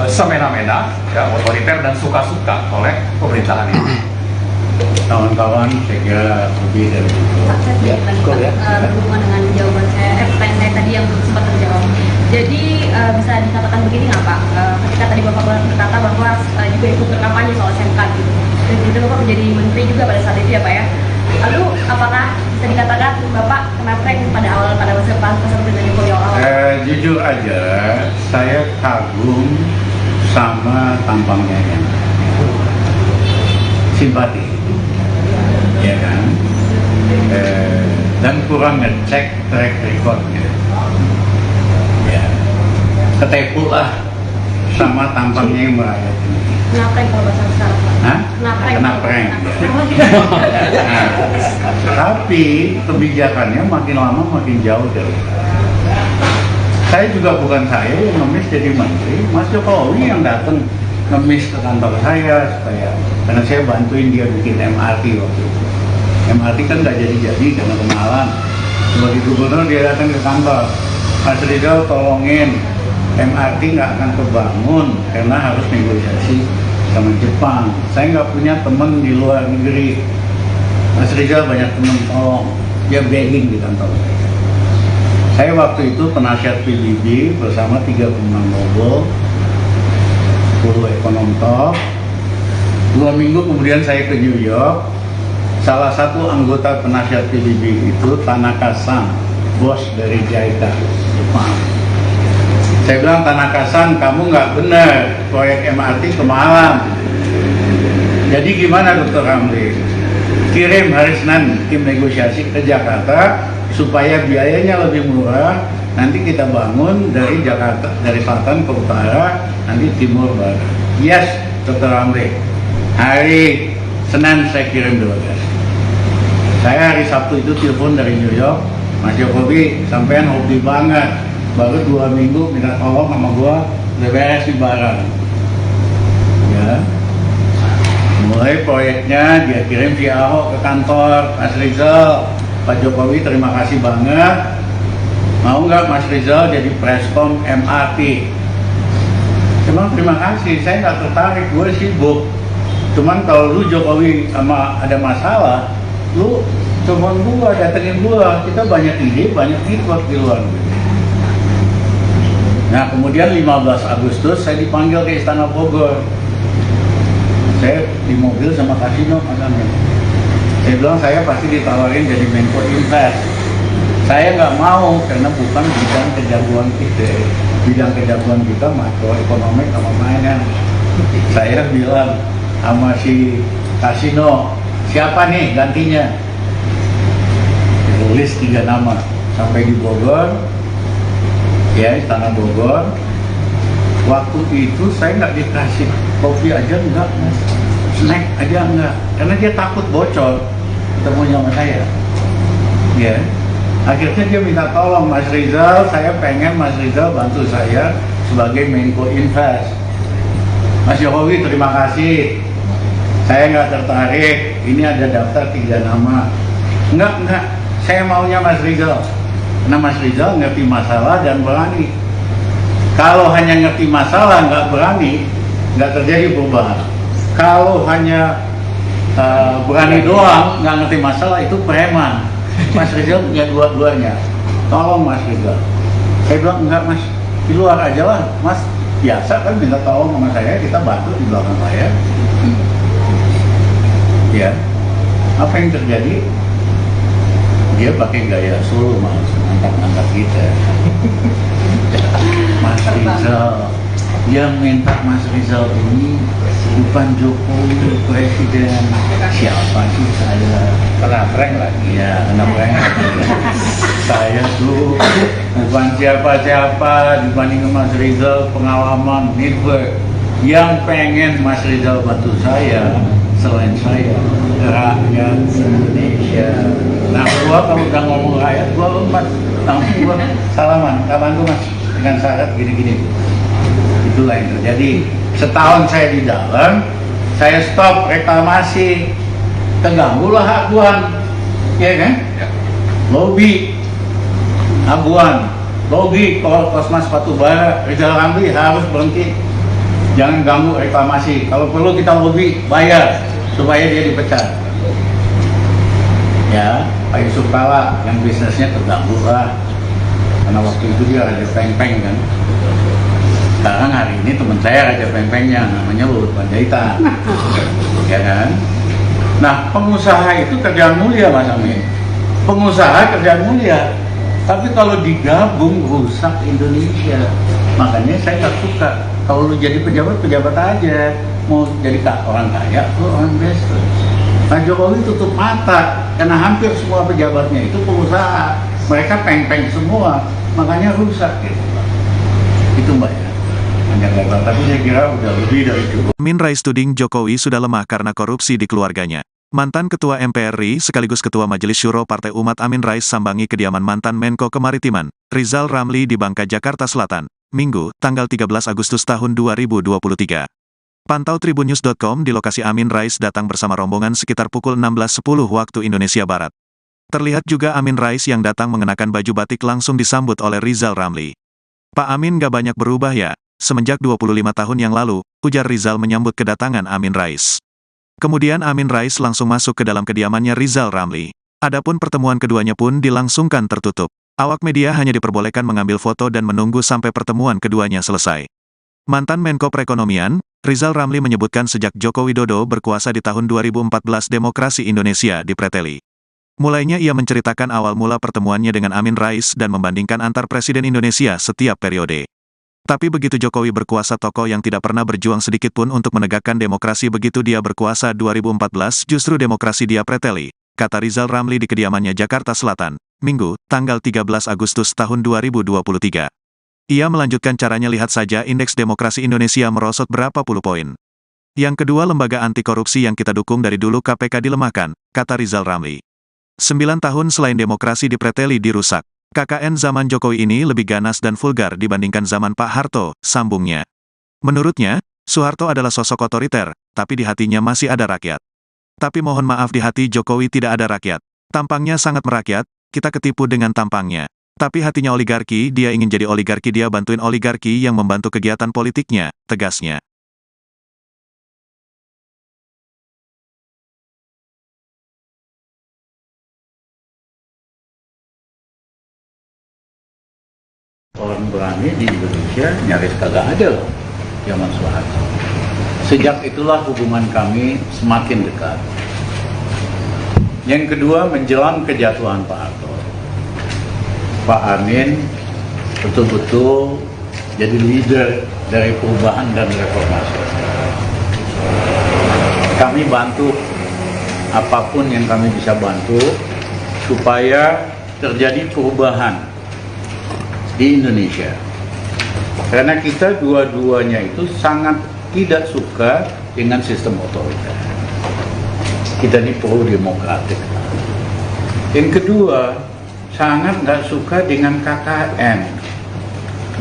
semena-mena, ya, otoriter dan suka-suka oleh pemerintahan ini. Kawan-kawan, saya kira lebih dari itu. Saya berhubungan dengan jawaban pertanyaan saya tadi yang belum sempat terjawab. Jadi bisa dikatakan begini nggak Pak? Ketika tadi Bapak berkata bahwa juga ikut berkampanye soal SMK gitu, dan juga Bapak menjadi menteri juga pada saat itu ya Pak ya. Lalu apakah bisa dikatakan Bapak kena prank pada masa pemerintahan Jokowi awal? Jujur aja, saya kagum sama tampangnya yang simpati, ya kan? Dan kurang ngecek track recordnya, ya. Ketepu lah sama tampangnya yang merayat ini. Ngaprank kalau bahasa sekarang Pak? Hah? Kena prank. Ya. Nah, tapi kebijakannya makin lama makin jauh dari. Saya juga bukan saya yang ngemis jadi menteri, Mas Jokowi yang datang ngemis ke kantor saya supaya, karena saya bantuin dia bikin MRT waktu itu. MRT kan nggak jadi karena kenalan. Sebagai gubernur dia datang ke kantor, Mas Rizal tolongin MRT nggak akan kebangun karena harus negosiasi sama Jepang. Saya nggak punya teman di luar negeri. Mas Rizal banyak teman, tolong. Dia begging di kantor saya. Saya waktu itu penasihat PBB bersama 3 pemenang Nobel, 10 ekonom top. 2 minggu kemudian saya ke New York. Salah satu anggota penasihat PBB itu Tanaka-san, bos dari JICA Jepang. Saya bilang, Tanaka-san, kamu nggak benar, proyek MRT kemahalan. Jadi gimana Dr. Ramli? Kirim hari Senin tim negosiasi ke Jakarta supaya biayanya lebih murah. Nanti kita bangun dari Jakarta, dari selatan ke utara, nanti timur barat. Yes, Dr. Ramli. Hari Senin saya kirim delegasi. Saya hari Sabtu itu telepon dari New York, Mas Jokowi, sampean hobi banget. Baru 2 minggu minta tolong sama gua, udah beres di barang. Ya. Mulai proyeknya dia kirim via Ahok ke kantor Mas Rizal. Pak Jokowi terima kasih banget. Mau nggak Mas Rizal jadi preskom MRT? Cuma terima kasih, saya nggak tertarik, gue sibuk. Cuman kalau lu Jokowi sama ada masalah, lu cuma gua datengin gua. Kita banyak ide, banyak ikut di luar negeri. Nah kemudian 15 Agustus saya dipanggil ke Istana Bogor. Saya di mobil sama Kasino makanya. Saya bilang saya pasti ditawarin jadi Menko Invest. Saya nggak mau karena bukan bidang kejagoan kita. Bidang kejagoan kita makroekonomi sama mainan. Saya bilang sama si Kasino, siapa nih gantinya? Ditulis 3 nama. Sampai di Bogor, ya Istana Bogor. Waktu itu saya nggak dikasih kopi aja enggak, Mas. Snack aja enggak, karena dia takut bocor ketemu sama saya. Ya, akhirnya dia minta tolong, Mas Rizal, saya pengen Mas Rizal bantu saya sebagai Menko Invest. Mas Jokowi terima kasih, saya nggak tertarik, ini ada daftar 3 nama. Enggak, saya maunya Mas Rizal, karena Mas Rizal ngerti masalah dan berani. Kalau hanya ngerti masalah nggak berani, nggak terjadi perubahan. Kalau hanya berani doang nggak ngerti masalah, itu preman. Mas Rizal punya dua-duanya. Tolong Mas Rizal. Saya bilang enggak Mas, di luar aja lah Mas. Biasa kan minta tolong sama saya, kita bantu di belakang saya. Ya, apa yang terjadi? Dia pakai gaya Solo, Mas, angkat-angkat kita. Mas Rizal, yang minta Mas Rizal ini bukan Jokowi presiden. Siapa sih saya? Kena prank lagi. Ya, kena prank. Saya tuh bukan siapa-siapa dibanding Mas Rizal, pengalaman network. Yang pengen Mas Rizal bantu saya selain saya, rakyat Indonesia. Nah, gua kalau udah ngomong rakyat, gua Mas, langsung gua salaman, kapan tuh Mas, dengan syarat gini-gini. Itulah yang terjadi. Setahun saya di dalam, saya stop reklamasi, terganggulah aguan, ya kan? Lobby, aguan, lobby Kosmas Batubara, Rizal Ramli harus berhenti, jangan ganggu reklamasi. Kalau perlu kita lobby, bayar supaya dia dipecat. Ya, Pak Yusuf Kala yang bisnisnya terganggu lah, karena waktu itu dia Raja Peng-Peng kan. Sekarang hari ini teman saya Raja Peng-Pengnya, namanya Luhut Panjaitan, ya kan? Nah, pengusaha itu kerjaan mulia Mas Amin. Pengusaha kerjaan mulia, tapi kalau digabung rusak Indonesia. Makanya saya nggak suka kalau lu jadi pejabat aja, mau jadi orang kaya atau orang investor. Pak Jokowi tutup mata karena hampir semua pejabatnya itu pengusaha, mereka peng-peng semua, makanya rusak gitu. Itu Mbak ya. Tapi saya kira udah lebih dari cukup. Amin Rais tuding Jokowi sudah lemah karena korupsi di keluarganya. Mantan Ketua MPR RI sekaligus Ketua Majelis Syuro Partai Umat Amin Rais sambangi kediaman mantan Menko Kemaritiman, Rizal Ramli di Bangka, Jakarta Selatan, Minggu, tanggal 13 Agustus tahun 2023. Pantau tribunnews.com di lokasi Amin Rais datang bersama rombongan sekitar pukul 16.10 waktu Indonesia Barat. Terlihat juga Amin Rais yang datang mengenakan baju batik langsung disambut oleh Rizal Ramli. Pak Amin gak banyak berubah ya, semenjak 25 tahun yang lalu, ujar Rizal menyambut kedatangan Amin Rais. Kemudian Amin Rais langsung masuk ke dalam kediamannya Rizal Ramli. Adapun pertemuan keduanya pun dilangsungkan tertutup. Awak media hanya diperbolehkan mengambil foto dan menunggu sampai pertemuan keduanya selesai. Mantan Menko Perekonomian, Rizal Ramli menyebutkan sejak Joko Widodo berkuasa di tahun 2014 demokrasi Indonesia dipreteli. Mulainya ia menceritakan awal mula pertemuannya dengan Amin Rais dan membandingkan antar presiden Indonesia setiap periode. Tapi begitu Jokowi berkuasa, tokoh yang tidak pernah berjuang sedikit pun untuk menegakkan demokrasi, begitu dia berkuasa 2014 justru demokrasi dia preteli, kata Rizal Ramli di kediamannya Jakarta Selatan, Minggu, tanggal 13 Agustus tahun 2023. Ia melanjutkan caranya, lihat saja indeks demokrasi Indonesia merosot berapa puluh poin. Yang kedua, lembaga anti korupsi yang kita dukung dari dulu KPK dilemahkan, kata Rizal Ramli. 9 tahun selain demokrasi dipreteli dirusak. KKN zaman Jokowi ini lebih ganas dan vulgar dibandingkan zaman Pak Harto, sambungnya. Menurutnya, Soeharto adalah sosok otoriter, tapi di hatinya masih ada rakyat. Tapi mohon maaf, di hati Jokowi tidak ada rakyat. Tampangnya sangat merakyat, kita ketipu dengan tampangnya. Tapi hatinya oligarki, dia ingin jadi oligarki, dia bantuin oligarki yang membantu kegiatan politiknya, tegasnya. Orang berani di Indonesia nyaris kagak ada loh, zaman Soeharto. Sejak itulah hubungan kami semakin dekat. Yang kedua, menjelang kejatuhan Pak Harto, Pak Amin betul-betul jadi leader dari perubahan dan reformasi. Kami bantu apapun yang kami bisa bantu supaya terjadi perubahan di Indonesia. Karena kita dua-duanya itu sangat tidak suka dengan sistem otoriter. Kita ini pro demokratik. Yang kedua, sangat nggak suka dengan KKN.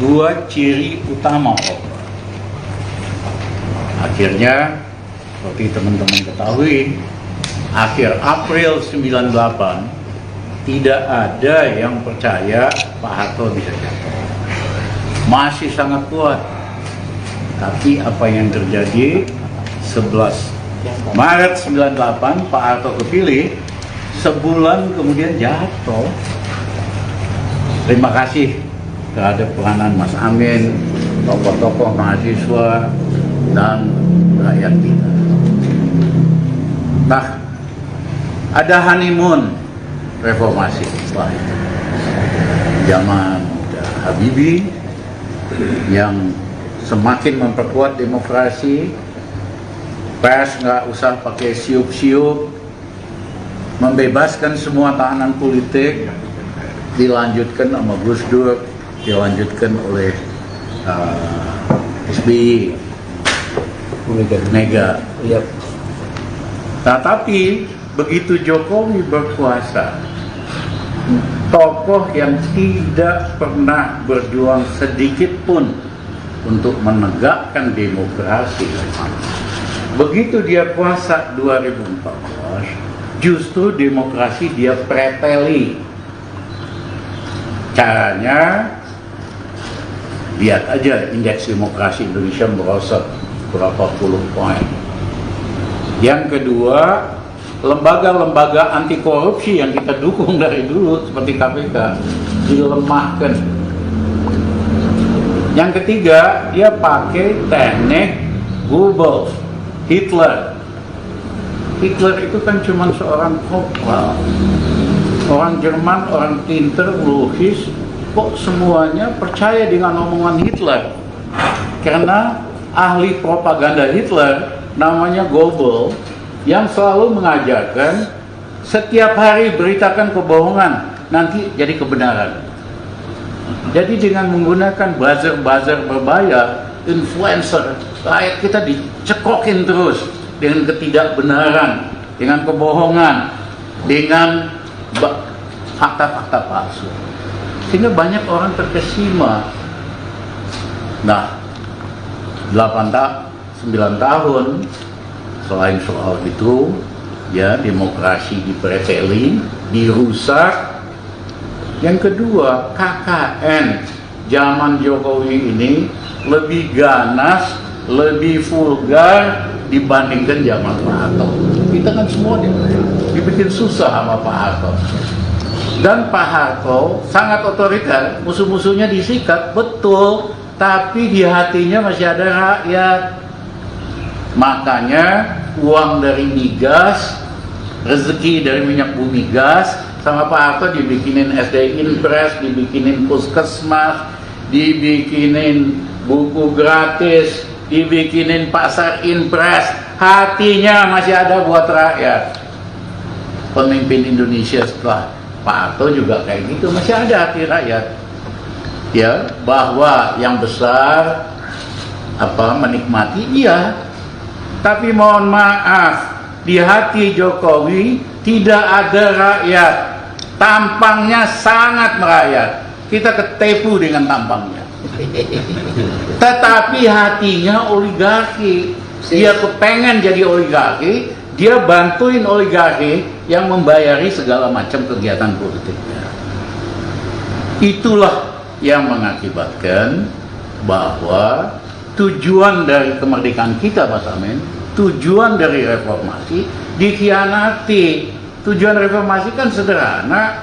Dua ciri utama Orba. Akhirnya, seperti teman-teman ketahui, akhir April 98 tidak ada yang percaya Pak Harto bisa jatuh. Masih sangat kuat. Tapi apa yang terjadi 11 Maret 98 Pak Harto kepilih, sebulan kemudian jatuh. Terima kasih terhadap peranan Mas Amin, tokoh-tokoh mahasiswa dan rakyat kita. Nah, ada honeymoon reformasi setelah itu. Zaman Habibie yang semakin memperkuat demokrasi, pers nggak usah pakai siup-siup, membebaskan semua tahanan politik, dilanjutkan sama Gus Dur, dilanjutkan oleh SBY, Mega. Nah, tapi begitu Jokowi berkuasa, tokoh yang tidak pernah berjuang sedikit pun untuk menegakkan demokrasi, begitu dia kuasa 2014, justru demokrasi dia preteli. Caranya, lihat aja indeks demokrasi Indonesia merosot berapa puluh poin. Yang kedua, lembaga-lembaga anti korupsi yang kita dukung dari dulu seperti KPK dilemahkan. Yang ketiga, dia pakai teknik Goebbels, Hitler. Hitler itu kan cuma seorang kopral, orang Jerman, orang pinter, logis, kok semuanya percaya dengan omongan Hitler? Karena ahli propaganda Hitler namanya Goebbels yang selalu mengajarkan setiap hari beritakan kebohongan, nanti jadi kebenaran. Jadi dengan menggunakan buzzer-buzzer berbayar, influencer, rakyat kita dicekokin terus dengan ketidakbenaran, dengan kebohongan, dengan fakta-fakta palsu. Sehingga banyak orang terkesima. Nah, 9 tahun selain soal itu, ya demokrasi dipreteli, dirusak. Yang kedua, KKN zaman Jokowi ini lebih ganas, lebih vulgar dibandingkan zaman Pak Harto. Kita kan semua dibikin susah sama Pak Harto. Dan Pak Harto sangat otoriter, musuh-musuhnya disikat, betul, tapi di hatinya masih ada rakyat. Makanya uang dari migas, rezeki dari minyak bumi gas, sama Pak Harto dibikinin SD Impres, dibikinin puskesmas, dibikinin buku gratis, dibikinin pasar Impres. Hatinya masih ada buat rakyat. Pemimpin Indonesia setelah Pak Harto juga kayak gitu, masih ada hati rakyat. Ya, bahwa yang besar menikmati, iya. Tapi mohon maaf, di hati Jokowi tidak ada rakyat. Tampangnya sangat merakyat. Kita ketipu dengan tampangnya. Tetapi hatinya oligarki. Dia kepengen jadi oligarki, dia bantuin oligarki yang membayari segala macam kegiatan politiknya. Itulah yang mengakibatkan bahwa tujuan dari kemerdekaan kita, Mas Amin, tujuan dari reformasi dikhianati. Tujuan reformasi kan sederhana,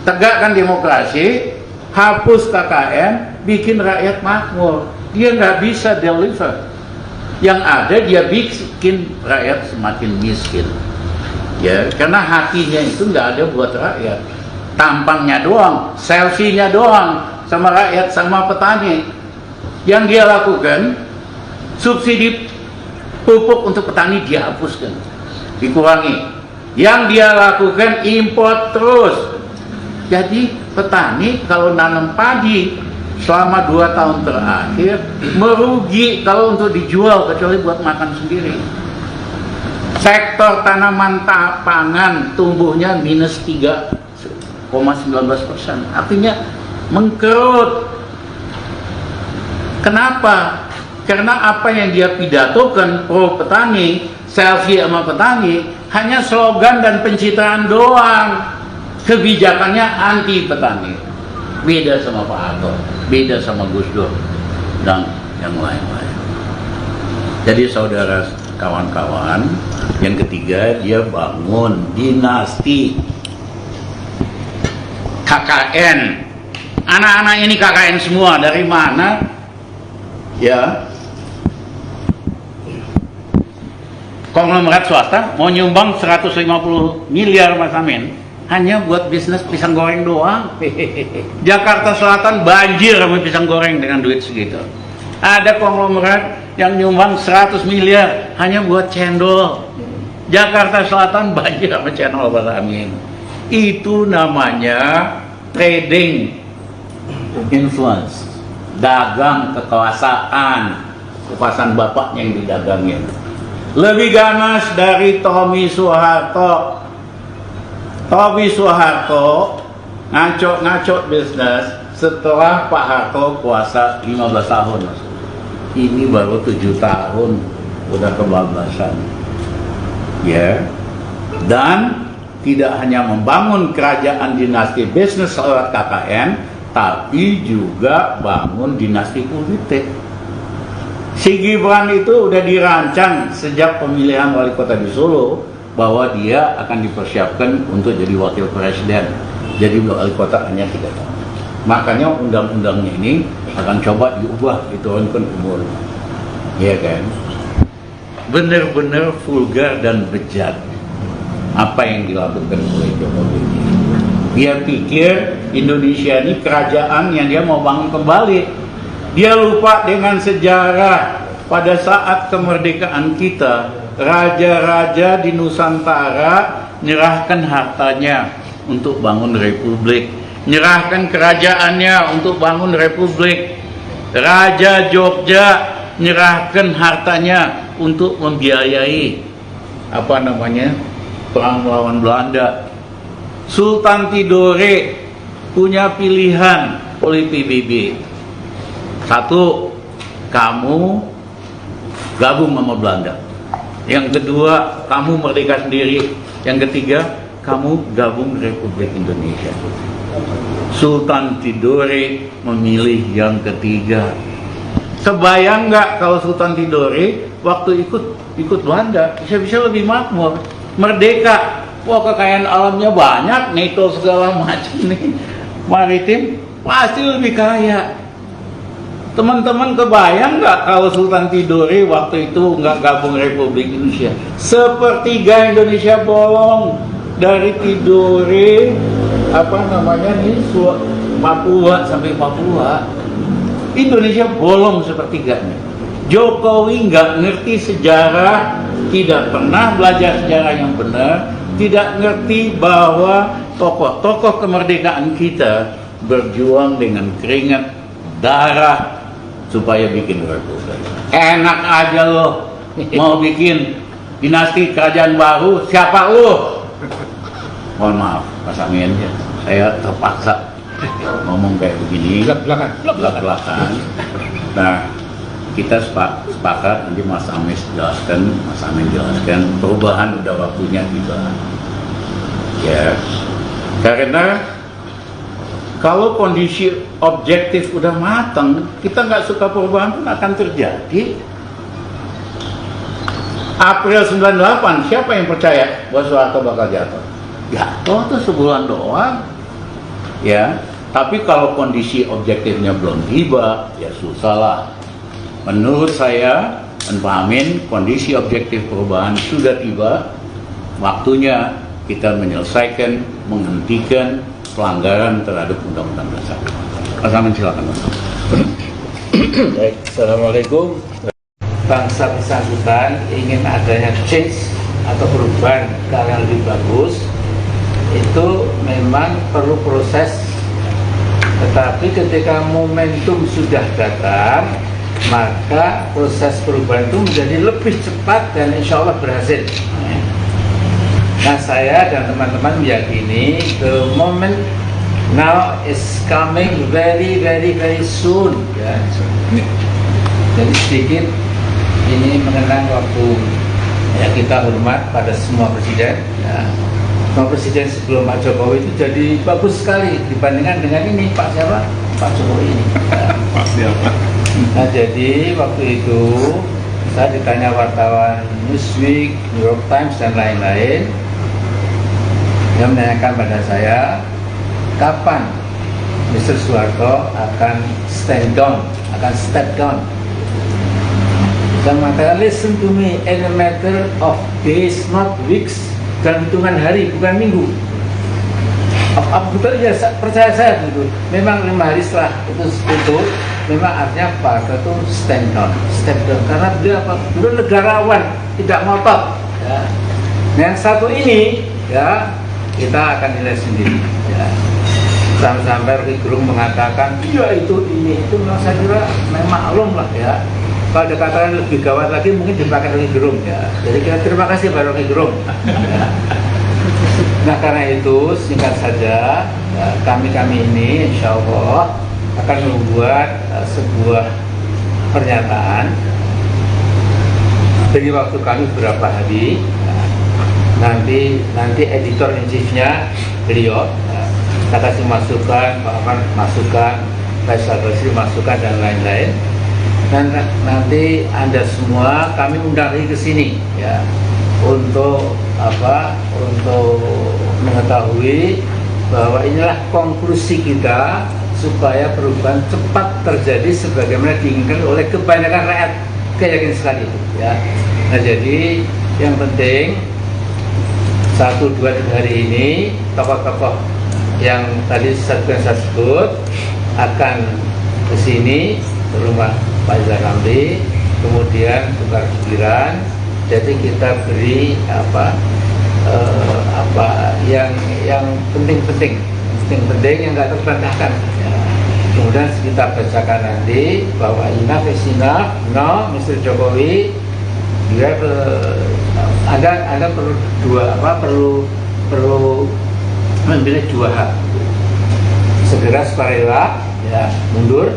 tegakkan demokrasi, hapus KKN, bikin rakyat makmur. Dia nggak bisa deliver. Yang ada dia bikin rakyat semakin miskin. Ya, karena hatinya itu nggak ada buat rakyat. Tampangnya doang, selfie-nya doang sama rakyat, sama petani. Yang dia lakukan, subsidi pupuk untuk petani dia hapuskan, dikurangi. Yang dia lakukan import terus. Jadi petani kalau nanam padi selama 2 tahun terakhir merugi kalau untuk dijual, kecuali buat makan sendiri. Sektor tanaman pangan tumbuhnya minus 3,19%, artinya mengkerut. Kenapa? Karena apa yang dia pidatokan pro petani, selfie sama petani, hanya slogan dan pencitraan doang. Kebijakannya anti petani. Beda sama Pak Harto, beda sama Gus Dur, dan yang lain-lain. Jadi saudara kawan-kawan, yang ketiga dia bangun dinasti KKN. Anak-anak ini KKN semua, dari mana? Ya, konglomerat swasta mau nyumbang 150 miliar Mas Amin hanya buat bisnis pisang goreng doang. Jakarta Selatan banjir sama pisang goreng dengan duit segitu. Ada konglomerat yang nyumbang 100 miliar hanya buat cendol. Jakarta Selatan banjir sama cendol Mas Amin. Itu namanya trading influence, dagang kekuasaan bapaknya yang didagangin. Lebih ganas dari Tommy Soeharto. Tommy Soeharto ngaco bisnis setelah Pak Harto kuasa 15 tahun. Ini baru 7 tahun udah kebablasan. Ya. Dan tidak hanya membangun kerajaan dinasti bisnis lewat KKN, tapi juga bangun dinasti politik. Si Gibran itu udah dirancang sejak pemilihan wali kota di Solo bahwa dia akan dipersiapkan untuk jadi wakil presiden, jadi wali kota hanya 3 tahun. Makanya undang-undangnya ini akan coba diubah, diturunkan umur, ya kan? Benar-benar vulgar dan bejat apa yang dilakukan oleh Jokowi. Dia pikir Indonesia ini kerajaan yang dia mau bangun kembali. Dia lupa dengan sejarah. Pada saat kemerdekaan kita, raja-raja di Nusantara nyerahkan hartanya untuk bangun republik, nyerahkan kerajaannya untuk bangun republik. Raja Jogja nyerahkan hartanya untuk membiayai perang melawan Belanda. Sultan Tidore punya pilihan oleh PBB. 1, kamu gabung sama Belanda. Yang kedua, kamu merdeka sendiri. Yang ketiga, kamu gabung Republik Indonesia. Sultan Tidore memilih yang ketiga. Kebayang nggak kalau Sultan Tidore waktu ikut Belanda bisa-bisa lebih makmur, merdeka. Wah, kekayaan alamnya banyak, NATO segala macam nih, maritim pasti lebih kaya. Teman-teman kebayang nggak kalau Sultan Tidore waktu itu nggak gabung Republik Indonesia? Sepertiga Indonesia bolong dari Tidore Papua sampai Papua. Indonesia bolong sepertiganya. Jokowi nggak ngerti sejarah, tidak pernah belajar sejarah yang benar, tidak ngerti bahwa tokoh-tokoh kemerdekaan kita berjuang dengan keringat, darah supaya bikin republik. Enak aja lo mau bikin dinasti kerajaan baru, siapa lo? Mohon maaf Mas Amin, saya terpaksa ngomong kayak begini belak-belakan. Nah, kita sepakat nanti Mas Amin jelaskan perubahan udah waktunya tiba. Ya, karena kalau kondisi objektif udah matang, kita nggak suka perubahan pun akan terjadi. April 98, siapa yang percaya bahwa Soeharto bakal jatuh? Jatuh tuh sebulan doang. Ya, tapi kalau kondisi objektifnya belum tiba, ya susah lah. Menurut saya dan Pak Amin, kondisi objektif perubahan sudah tiba. Waktunya kita menyelesaikan, menghentikan pelanggaran terhadap Undang-Undang Dasar. Mas Amin, silakan. Baik, Assalamualaikum. Bangsa bersangkutan ingin adanya change atau perubahan ke arah yang lebih bagus, itu memang perlu proses Tetapi ketika momentum sudah datang, maka proses perubahan itu menjadi lebih cepat dan insya Allah berhasil. Nah, saya dan teman-teman meyakini the moment now is coming very soon. Ya. Jadi sedikit ini mengenang waktu ya kita hormat pada semua presiden. Ya. Semua presiden sebelum Pak Jokowi itu jadi bagus sekali dibandingkan dengan ini Pak siapa? Pak Jokowi ini. Ya. Pak siapa? Nah, jadi waktu itu saya ditanya wartawan Newsweek, New York Times dan lain-lain yang menanyakan pada saya kapan Mr. Soeharto akan stand down, akan step down. Saya mengatakan, listen to me, in a matter of days, not weeks, dalam hitungan hari, bukan minggu. Betul ya, percaya saya gitu. Memang 5 hari setelah itu memang artinya Pak Harto itu stand down, step down. Karena beliau apa? Beliau negarawan, tidak ngotot. Ya. Nah, yang satu ini, ya kita akan nilai sendiri. Ya. Sampai Rocky Gerung mengatakan, iya itu ini, itu memang saya kira memang maklum lah ya. Kalau ada kata lebih gawat lagi mungkin dipakai Rocky Gerung ya. Jadi kita terima kasih Pak Rocky Gerung. Ya. Nah karena itu singkat saja ya, kami ini insya Allah akan membuat sebuah pernyataan. Beri waktu kami beberapa hari. Ya. Nanti editor in chiefnya beliau. Ya. Kita kasih masukan, Pak Aman masukan, Faisal Basri masukan dan lain-lain. Dan nanti Anda semua kami undang lagi ke sini ya untuk apa? Untuk mengetahui bahwa inilah konklusi kita supaya perubahan cepat terjadi sebagaimana diinginkan oleh kebanyakan rakyat. Saya yakin sekali itu ya. Nah jadi yang penting 1-2 hari ini tokoh-tokoh yang tadi saya sebut akan ke sini ke rumah Pak Rizal Ramli, kemudian tukar pikiran. Jadi kita beri apa yang penting yang nggak terbantahkan. Ya. Kemudian kita bacakan nanti bahwa enough is enough. No, Mr. Jokowi, Anda perlu memilih 2 hal. Segera sukarela, ya mundur.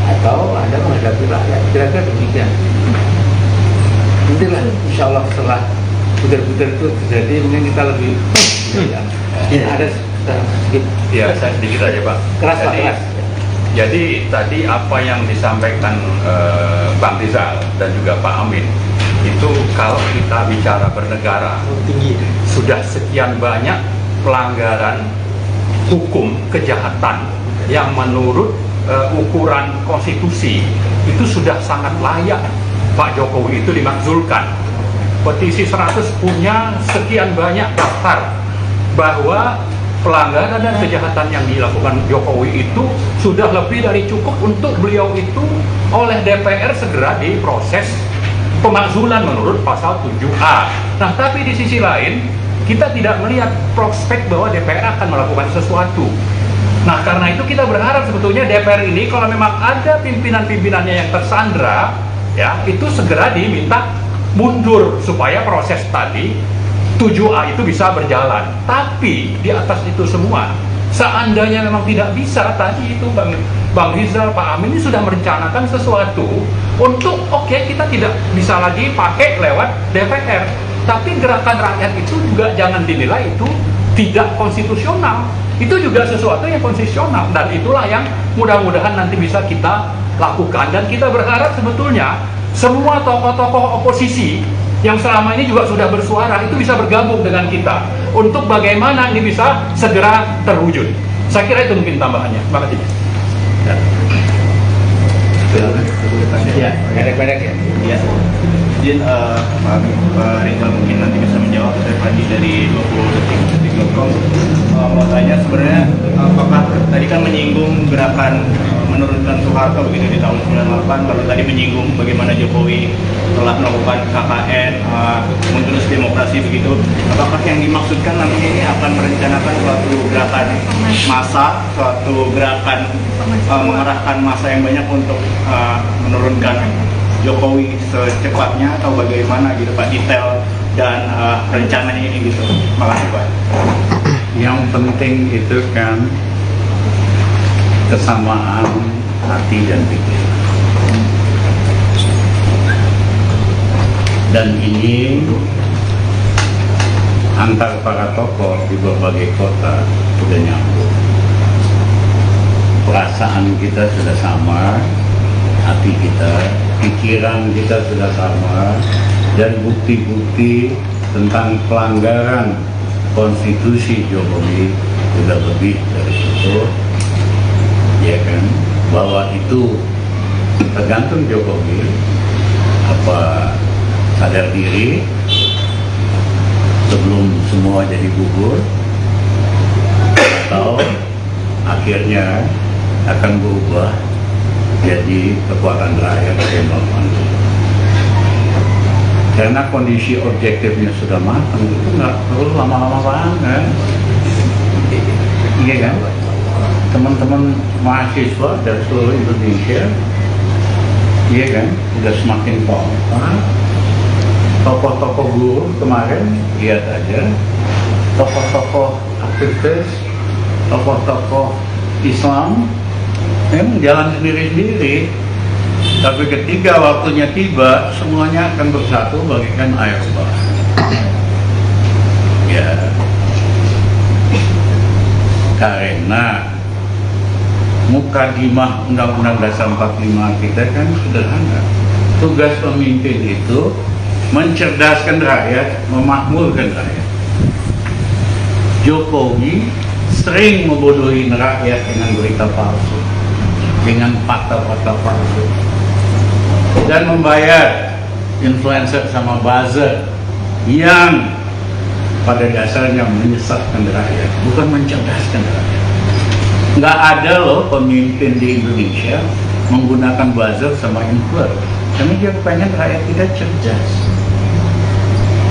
Atau Anda menghadapi rakyat, kira-kira demikian. Nantilah insya Allah setelah putar-putar itu terjadi mungkin kita lebih ada sedikit. Ya, saya sedikit aja Pak. Keras Pak, keras. Jadi tadi apa yang disampaikan Bang Rizal dan juga Pak Amin itu kalau kita bicara bernegara sudah sekian banyak pelanggaran hukum kejahatan yang menurut ukuran konstitusi itu sudah sangat layak Pak Jokowi itu dimakzulkan. Petisi 100 punya sekian banyak daftar bahwa pelanggaran dan kejahatan yang dilakukan Jokowi itu sudah lebih dari cukup untuk beliau itu oleh DPR segera diproses pemakzulan menurut pasal 7A. Nah tapi di sisi lain kita tidak melihat prospek bahwa DPR akan melakukan sesuatu. Nah karena itu kita berharap sebetulnya DPR ini kalau memang ada pimpinan-pimpinannya yang tersandra ya itu segera diminta mundur supaya proses tadi 7A itu bisa berjalan. Tapi di atas itu semua seandainya memang tidak bisa tadi itu Bang Rizal, Pak Amin ini sudah merencanakan sesuatu untuk kita tidak bisa lagi pakai lewat DPR. Tapi gerakan rakyat itu juga jangan dinilai itu tidak konstitusional. Itu juga sesuatu yang konstitusional dan itulah yang mudah-mudahan nanti bisa kita lakukan. Dan kita berharap sebetulnya semua tokoh-tokoh oposisi yang selama ini juga sudah bersuara itu bisa bergabung dengan kita untuk bagaimana ini bisa segera terwujud. Saya kira itu mungkin tambahannya. Terima kasih. Ya, pendek-pendek ya. izin Pak Rizal mungkin nanti bisa menjawab. Saya Fadi dari 20detik.com. Mau tanya sebenarnya apakah tadi kan menyinggung gerakan menurunkan Soeharto begitu di tahun 98, kalau tadi menyinggung bagaimana Jokowi telah melakukan KKN, menerus demokrasi begitu. Apakah yang dimaksudkan nanti ini akan merencanakan suatu gerakan massa, suatu gerakan mengerahkan massa yang banyak untuk menurunkan Jokowi secepatnya, atau bagaimana gitu Pak, detail dan rencananya ini gitu. Makasih Pak. Yang penting itu kan kesamaan hati dan pikiran. Dan ini antar para tokoh di berbagai kota sudah nyambung. Perasaan kita sudah sama, hati kita, pikiran kita sudah sama, dan bukti-bukti tentang pelanggaran konstitusi Jokowi sudah lebih dari itu, ya kan, bahwa itu tergantung Jokowi apa sadar diri sebelum semua jadi gugur, atau akhirnya akan berubah jadi kekuatan rakyat yang melakukan itu. Karena kondisi objektifnya sudah matang, itu nggak perlu lama-lama banget. Iya kan? Teman-teman mahasiswa dari seluruh Indonesia, iya kan, sudah semakin kompak. Tokoh-tokoh guru kemarin, lihat aja, tokoh-tokoh aktivis, tokoh-tokoh Islam, memang jalan sendiri-sendiri. Tapi ketika waktunya tiba, semuanya akan bersatu bagaikan air bah. Ya, karena mukadimah Undang-Undang Dasar 45 kita kan sederhana. Tugas pemimpin itu mencerdaskan rakyat, memakmurkan rakyat. Jokowi sering membodohi rakyat dengan berita palsu, dengan fakta-fakta palsu, dan membayar influencer sama buzzer yang pada dasarnya menyesatkan rakyat, bukan mencerdaskan rakyat. Nggak ada loh pemimpin di Indonesia menggunakan buzzer sama influencer, karena dia pengen rakyat kita cerdas.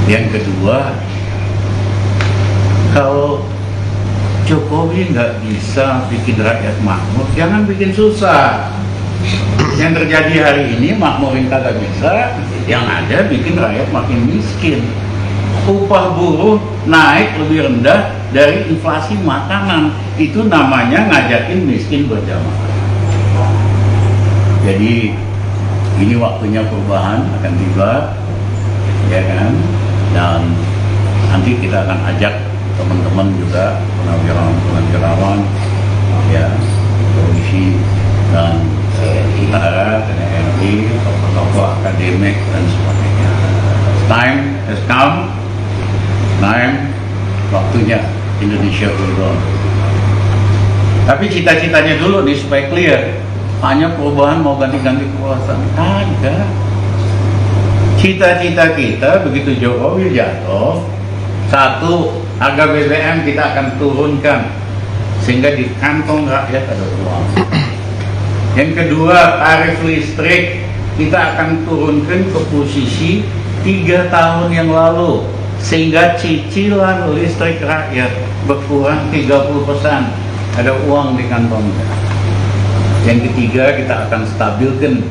Yang kedua, kalau Jokowi nggak bisa bikin rakyat makmur, jangan bikin susah. Yang terjadi hari ini makmurin kagak bisa, yang ada bikin rakyat makin miskin. Upah buruh naik lebih rendah dari inflasi makanan, itu namanya ngajakin miskin berjamaah. Jadi ini waktunya perubahan akan tiba, ya kan? Dan nanti kita akan ajak teman-teman juga, purnawirawan, ya, polisi dan tentara, TNI, tokoh-tokoh akademik dan sebagainya. Time has come, waktunya Indonesia berubah. Tapi cita-citanya dulu nih supaya clear, hanya perubahan mau ganti-ganti kekuasaan, ada. Cita-cita kita begitu Jokowi jatuh, satu, harga BBM kita akan turunkan sehingga di kantong rakyat ada uang. Yang kedua, tarif listrik kita akan turunkan ke posisi 3 tahun yang lalu sehingga cicilan listrik rakyat berkurang 30%, ada uang di kantongnya. Yang ketiga, kita akan stabilkan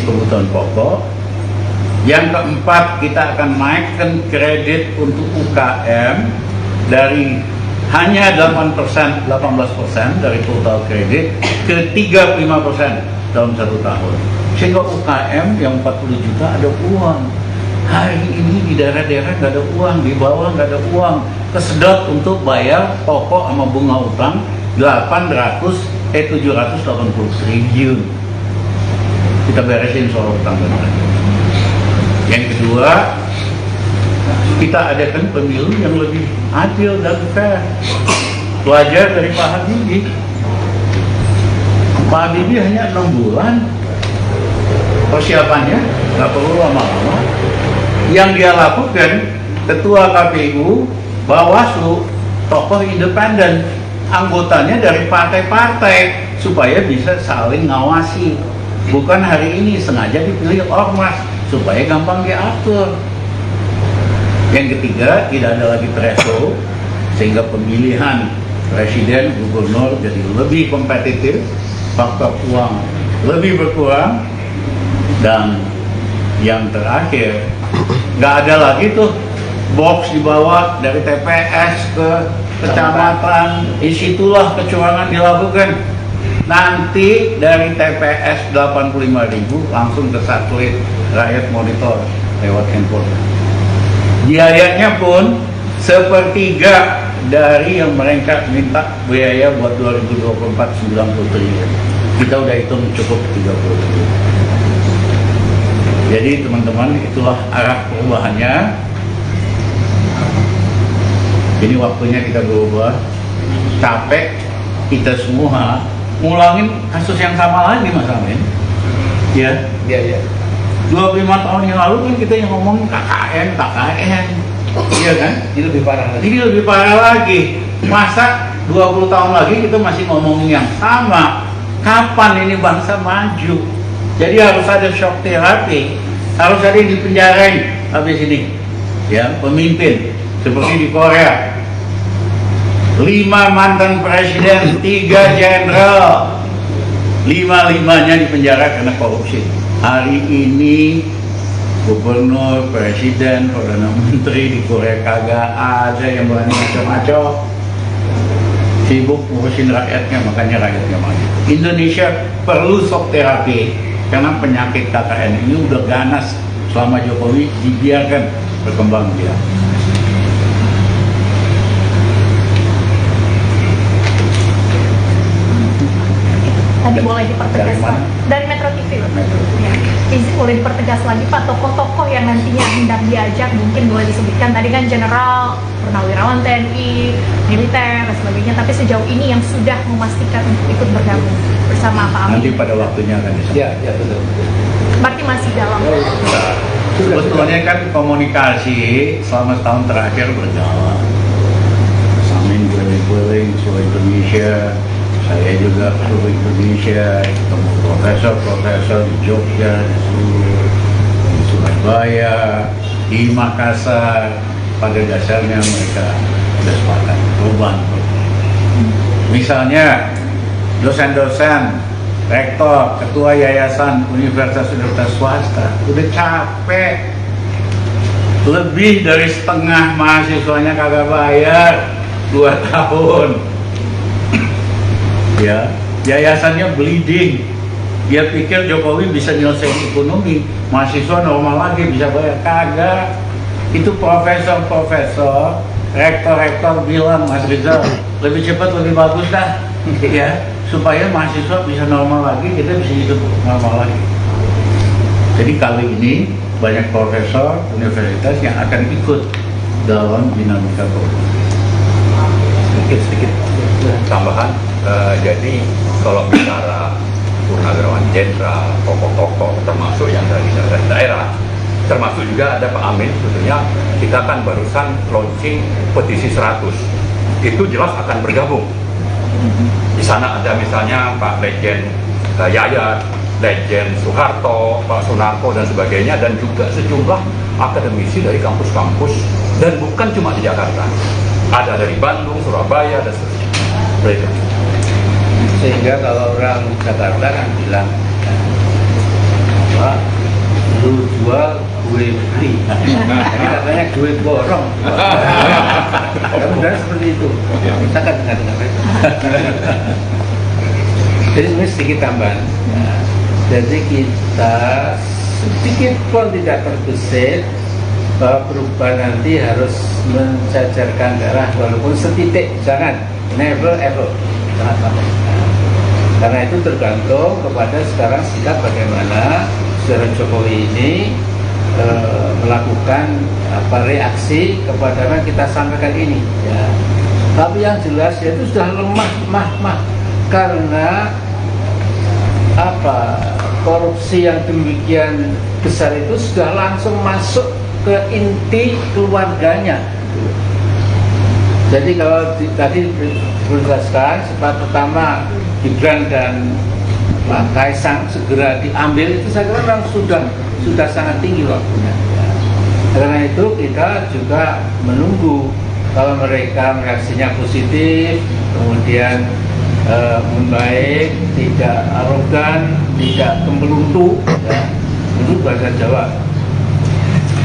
kebutuhan pokok. Yang keempat, kita akan naikkan kredit untuk UKM dari hanya 18% dari total kredit ke 35% dalam 1 tahun. Sehingga UKM yang 40 juta ada uang. Hari ini di daerah-daerah nggak ada uang, di bawah nggak ada uang. Kesedot untuk bayar pokok sama bunga utang 780 triliun. Kita beresin soal utang dan lain. Yang kedua, kita adakan pemilu yang lebih adil dan fair. Belajar dari Pak Habibie. Pak Habibie hanya 6 bulan Persiapannya nggak perlu lama-lama. Yang dia lakukan, Ketua KPU, Bawaslu, tokoh independen, anggotanya dari partai-partai, supaya bisa saling ngawasi. Bukan hari ini sengaja dipilih ormas, supaya gampang diatur. Yang ketiga, tidak ada lagi threshold, sehingga pemilihan presiden, gubernur jadi lebih kompetitif, faktor uang lebih berkurang, dan yang terakhir, nggak ada lagi tuh box dibawa dari TPS ke kecamatan, disitulah kecurangan dilakukan. Nanti dari TPS 85.000 langsung ke satelit, rakyat monitor lewat handphone. Biayanya pun sepertiga dari yang mereka minta biaya buat 2024 90 triliun. Kita udah hitung cukup 30 triliun. Jadi teman-teman, itulah arah perubahannya. Ini waktunya kita berubah. Capek kita semua ngulangin kasus yang sama lagi, Mas Amin. Ya, Iya. 25 tahun yang lalu kan kita yang ngomong KKN. Iya kan? Ini lebih parah lagi. Ini lebih parah lagi. Masa 20 tahun lagi kita masih ngomongin yang sama? Kapan ini bangsa maju? Jadi harus ada shock therapy, harus ada yang dipenjarain habis ini. Ya, pemimpin seperti di Korea. 5 mantan presiden, 3 jenderal, 5-5-nya dipenjara karena korupsi. Hari ini gubernur, presiden, perdana menteri di Korea kagak ada yang berani macam-macam. Sibuk ngurusin rakyatnya, makanya rakyatnya maju. Indonesia perlu shock terapi karena penyakit KKN ini udah ganas selama Jokowi dibiarkan berkembang biak. Tadi boleh dipertegas dari Metro TV. Ya. Boleh dipertegas lagi Pak, tokoh-tokoh yang nantinya hendak diajak, mungkin boleh disebutkan tadi kan Jenderal, Purnawirawan TNI, militer dan sebagainya, tapi sejauh ini yang sudah memastikan untuk ikut bergabung bersama Pak Amin. Nanti pada waktunya akan disampaikan. Ya, betul. Berarti masih dalam. Sebetulnya kan komunikasi selama setahun terakhir berjalan. Samin keliling-keliling seluruh Indonesia. Saya juga seluruh Indonesia, ketemu profesor-profesor di Jogja, di Surabaya, di Makassar. Pada dasarnya mereka sudah sepakat perubahan. Misalnya dosen-dosen, rektor, ketua yayasan universitas swasta udah capek. Lebih dari setengah mahasiswanya kagak bayar 2 tahun. Ya, yayasannya bleeding. Dia pikir Jokowi bisa nyelesain ekonomi, mahasiswa normal lagi bisa bayar. Kagak. Itu profesor-profesor, rektor-rektor bilang, Mas Rizal, lebih cepat lebih bagus dah, ya, supaya mahasiswa bisa normal lagi, kita bisa hidup normal lagi. Jadi kali ini banyak profesor universitas yang akan ikut dalam dinamika perubahan. Sedikit Tambahan, jadi kalau bicara Purnawirawan Jenderal, tokoh-tokoh termasuk yang dari daerah, termasuk juga ada Pak Amin, sebetulnya kita kan barusan launching petisi 100, itu jelas akan bergabung. Di sana ada misalnya Pak Legend Yayat, Legend Soeharto, Pak Sunarko dan sebagainya, dan juga sejumlah akademisi dari kampus-kampus, dan bukan cuma di Jakarta, ada dari Bandung, Surabaya, dan seterusnya. Sehingga kalau orang Jakarta kan bilang, Pak, lu jual gue beli, katanya gue borong. Tapi sebenarnya seperti itu. Kita kan dengar-dengar itu. Jadi sebenarnya sedikit tambahan. Jadi kita sedikit pun tidak terbesit bahwa perubahan nanti harus menjajarkan darah walaupun setitik, jangan, never ever, jangan sampai. Karena itu tergantung kepada sekarang sikap bagaimana Saudara Jokowi ini melakukan reaksi kepada apa yang kita sampaikan ini. Ya. Tapi yang jelas yaitu sudah lemah, karena apa? korupsi yang demikian besar itu sudah langsung masuk ke inti keluarganya. Jadi kalau tadi dijelaskan, sebab pertama Gibran dan Pak Kaisang segera diambil, itu saya kira memang sudah sangat tinggi waktunya. Karena itu kita juga menunggu kalau mereka reaksinya positif, kemudian membaik, tidak arogan, tidak kemeluntu, ya, itu bahasa Jawa.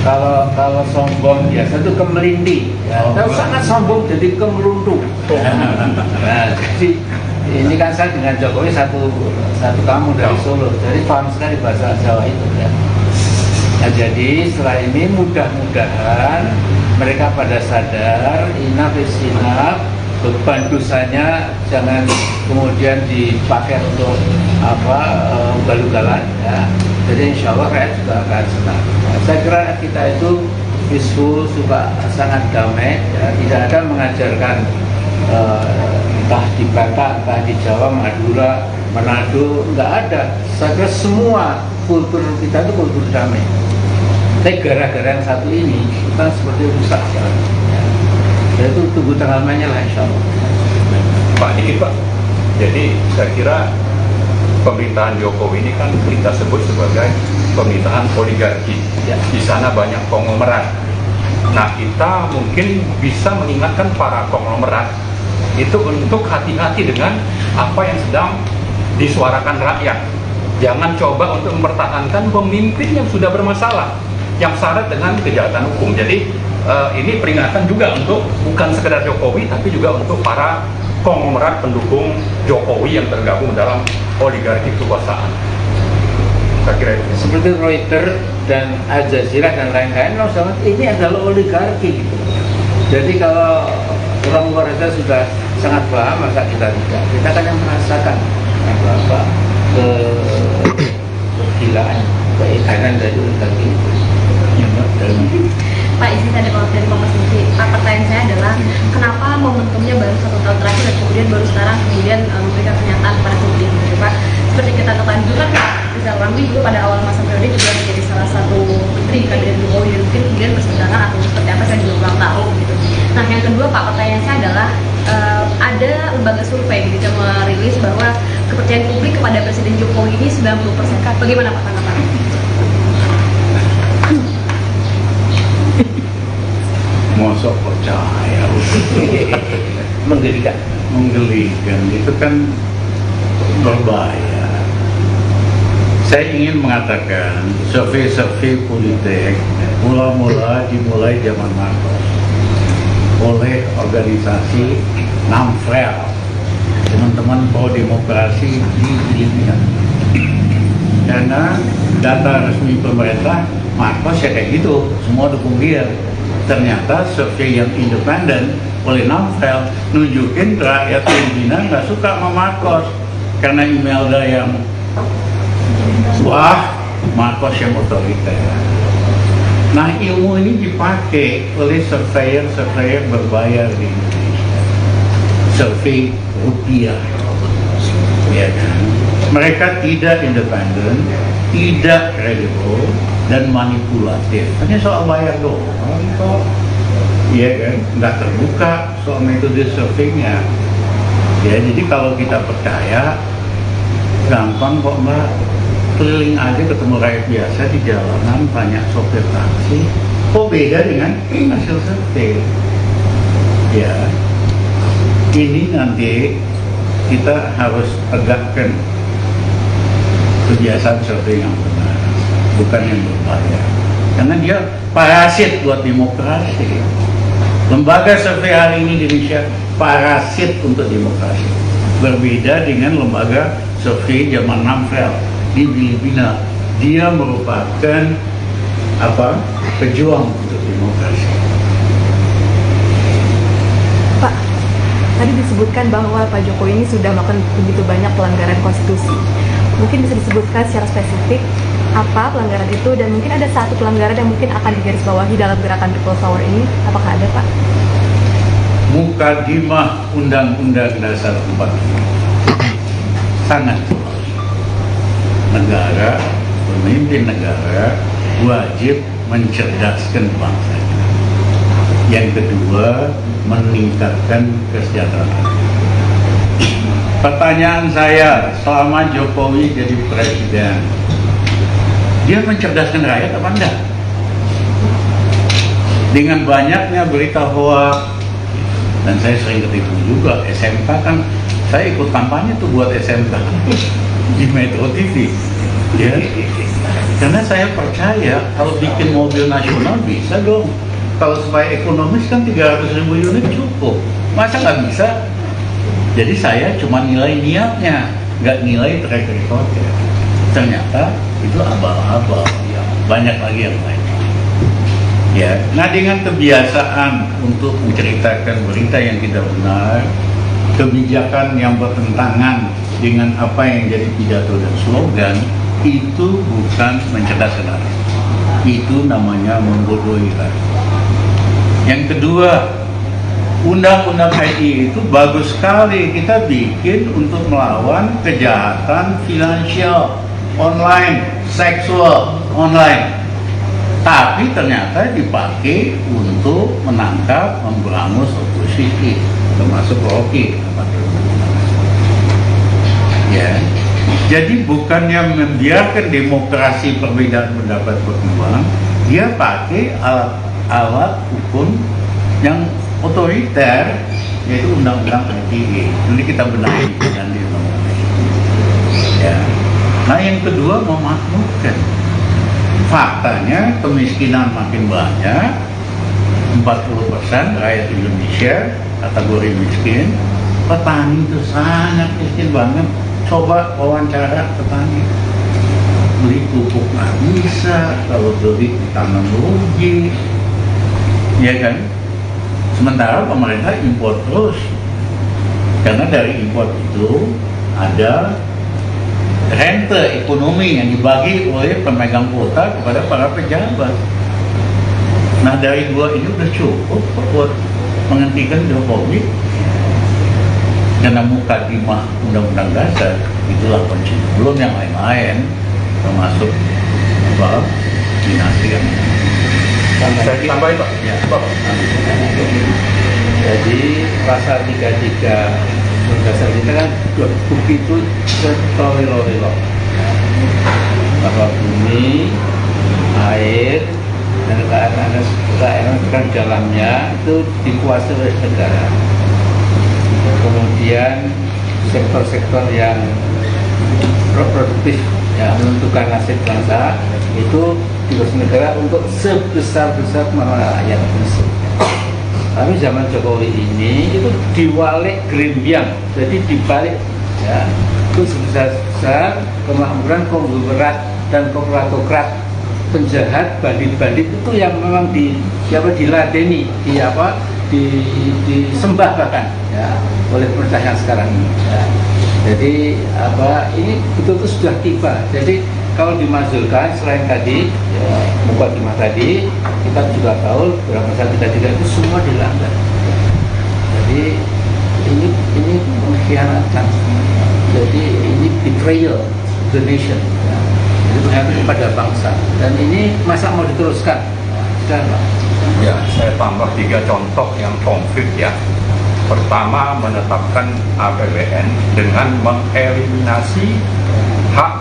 Kalau sombong biasa itu kemelindi, ya. Kalau sangat sombong jadi kemeluntu. Nah, jadi ini kan saya dengan Jokowi satu kampung dari Solo, jadi paham sekali bahasa Jawa itu, ya. Nah, jadi setelah ini mudah-mudahan mereka pada sadar, enough is enough, beban dosanya jangan kemudian dipakai untuk ugal-ugalan, ya. Jadi insya Allah rakyat juga akan senang. Nah, saya kira kita itu peaceful, suka sangat damai, ya. Tidak ada mengajarkan entah di Batak, entah di Jawa, Madura, Manado, nggak ada. Saya kira semua kultur kita itu kultur damai. Tapi gara-gara yang satu ini kita seperti rusak sekarang. Ya, itu tunggu tanggal mainnya lah insya Allah. Pak, dikit Pak. Jadi saya kira pemerintahan Jokowi ini kan kita sebut sebagai pemerintahan oligarki. Ya. Di sana banyak konglomerat. Nah, kita mungkin bisa mengingatkan para konglomerat itu untuk hati-hati dengan apa yang sedang disuarakan rakyat. Jangan coba untuk mempertahankan pemimpin yang sudah bermasalah, yang syarat dengan kejahatan hukum. Jadi ini peringatan juga untuk bukan sekedar Jokowi, tapi juga untuk para konglomerat pendukung Jokowi yang tergabung dalam oligarki kekuasaan. Saya kira itu. Seperti Reuters dan Al Jazeera dan lain-lain, ini adalah oligarki. Gitu. Jadi kalau orang luar saja sudah sangat paham, masa kita tidak? Kita kan yang merasakan kegilaan, keedaran dari oligarki itu. Pak, izin saya dari Kompas TV. Pak, pertanyaan saya adalah kenapa momentumnya baru 1 tahun terakhir dan kemudian baru sekarang memberikan pernyataan kepada publik, gitu, Pak? Seperti kita ketahui juga kan Rizal Ramli juga pada awal masa periode juga menjadi salah satu menteri di kabinet Jokowi, dan mungkin kemudian berseberangan atau seperti apa saya juga kurang tahu gitu. Nah, yang kedua Pak, pertanyaan saya adalah ada lembaga survei gitu yang merilis bahwa kepercayaan publik kepada Presiden Jokowi ini 90%. Bagaimana Pak tanggapannya? Mosok percaya Menggelikan. itu kan berbahaya. Saya ingin mengatakan survei politik mula-mula dimulai zaman Marcos oleh organisasi NAMFREL, teman-teman pro demokrasi di Filipina. Karena data resmi pemerintah Marcos ya kayak gitu, semua dukung dia. Ternyata survei yang independen oleh NAMFREL nunjukin rakyat Filipina nggak suka sama Marcos karena Imelda yang wah, Marcos yang otoriter. Nah, ilmu ini dipakai oleh surveyor berbayar di Indonesia. Survei rupiah, ya kan? Mereka tidak independen, tidak kredibel, dan manipulatif. Hanya soal bayar doang kok, iya kan? Nggak terbuka soal metode surveinya. Ya, jadi kalau kita percaya, gampang kok Mbak. Keliling aja ketemu rakyat biasa di jalanan, banyak sopir taksi. Kok beda dengan hasil survei? Ya, ini nanti kita harus tegakkan kebiasaan survei yang benar, bukan yang berbahaya. Karena dia parasit buat demokrasi. Lembaga survei hari ini di Indonesia parasit untuk demokrasi. Berbeda dengan lembaga survei zaman NAMFREL di Filipina. Dia merupakan pejuang untuk demokrasi. Pak, tadi disebutkan bahwa Pak Jokowi ini sudah melakukan begitu banyak pelanggaran konstitusi. Mungkin bisa disebutkan secara spesifik apa pelanggaran itu, dan mungkin ada satu pelanggaran yang mungkin akan digarisbawahi dalam gerakan People Power ini. Apakah ada, Pak? Mukadimah Undang-Undang Dasar 45 sangat jelas. negara, pemimpin negara wajib mencerdaskan bangsa. Yang kedua, meningkatkan kesejahteraan. Pertanyaan saya, selama Jokowi jadi presiden, dia mencerdaskan rakyat apa enggak? Dengan banyaknya berita hoax, dan saya sering ketipu juga. SMK kan, saya ikut kampanye tuh buat SMK di Metro TV, ya. Karena saya percaya kalau bikin mobil nasional bisa dong. Kalau supaya ekonomis kan 300.000 unit cukup, masa nggak bisa? Jadi saya cuma nilai niatnya, nggak nilai track recordnya. Ternyata itu abal-abal, ya. Banyak lagi yang lain. Ya, nah dengan kebiasaan untuk menceritakan berita yang tidak benar, kebijakan yang bertentangan dengan apa yang jadi pidato dan slogan, itu bukan mencerdaskan rakyat. Itu namanya membodohi rakyat. Yang kedua, undang-undang ITE itu bagus sekali kita bikin untuk melawan kejahatan finansial online, seksual online. Tapi ternyata dipakai untuk menangkap, memberangus oposisi, termasuk Rocky. Ya, jadi bukannya membiarkan demokrasi perbedaan pendapat berkembang, dia pakai alat hukum yang otoriter, yaitu undang-undang ITE. Nanti kita benahi nanti. Ya. Nah yang kedua, memakmurkan. Faktanya kemiskinan makin banyak, 40% rakyat Indonesia kategori miskin, petani itu sangat miskin banget. Coba wawancara petani, beli pupuk nggak bisa, kalau beli tanam rugi, ya kan? Sementara pemerintah impor terus, karena dari impor itu ada rente ekonomi yang dibagi oleh pemegang kuota kepada para pejabat. Nah dari dua ini udah cukup buat menghentikan Jokowi. Karena mukadimah undang-undang dasar itulah kunci. Belum yang lain-lain, termasuk dinasti yang Saya tambahin Pak. Ya. Jadi pasal 33 dasar kita kan begitu setolelo-lelo bahwa bumi, air, dan keadaan dalamnya itu dikuasai oleh negara. Kemudian sektor-sektor yang produktif yang menentukan nasib bangsa itu dikuasai negara untuk sebesar-besar rakyat miskin. Tapi zaman Jokowi ini itu diwalik Grembiang, jadi dibalik, ya, itu sebesar kemakmuran konglomerat dan korporat penjahat, bandit-bandit itu yang memang diladeni, disembah bahkan, ya, oleh pemerintah yang sekarang ini. Ya. Jadi ini betul-betul sudah tiba. Jadi kalau dimasukkan selain tadi, ya, mukadimah tadi, kita juga tahu beberapa pasal 33 itu semua dilanggar. Jadi ini pengkhianatan. Jadi ini betrayal the nation. Ya. Jadi pengkhianatan kepada bangsa. Dan ini masa mau diteruskan? Sudah, Pak. Ya, saya tambah 3 contoh yang konkret ya. Pertama, menetapkan APBN dengan mengeliminasi hak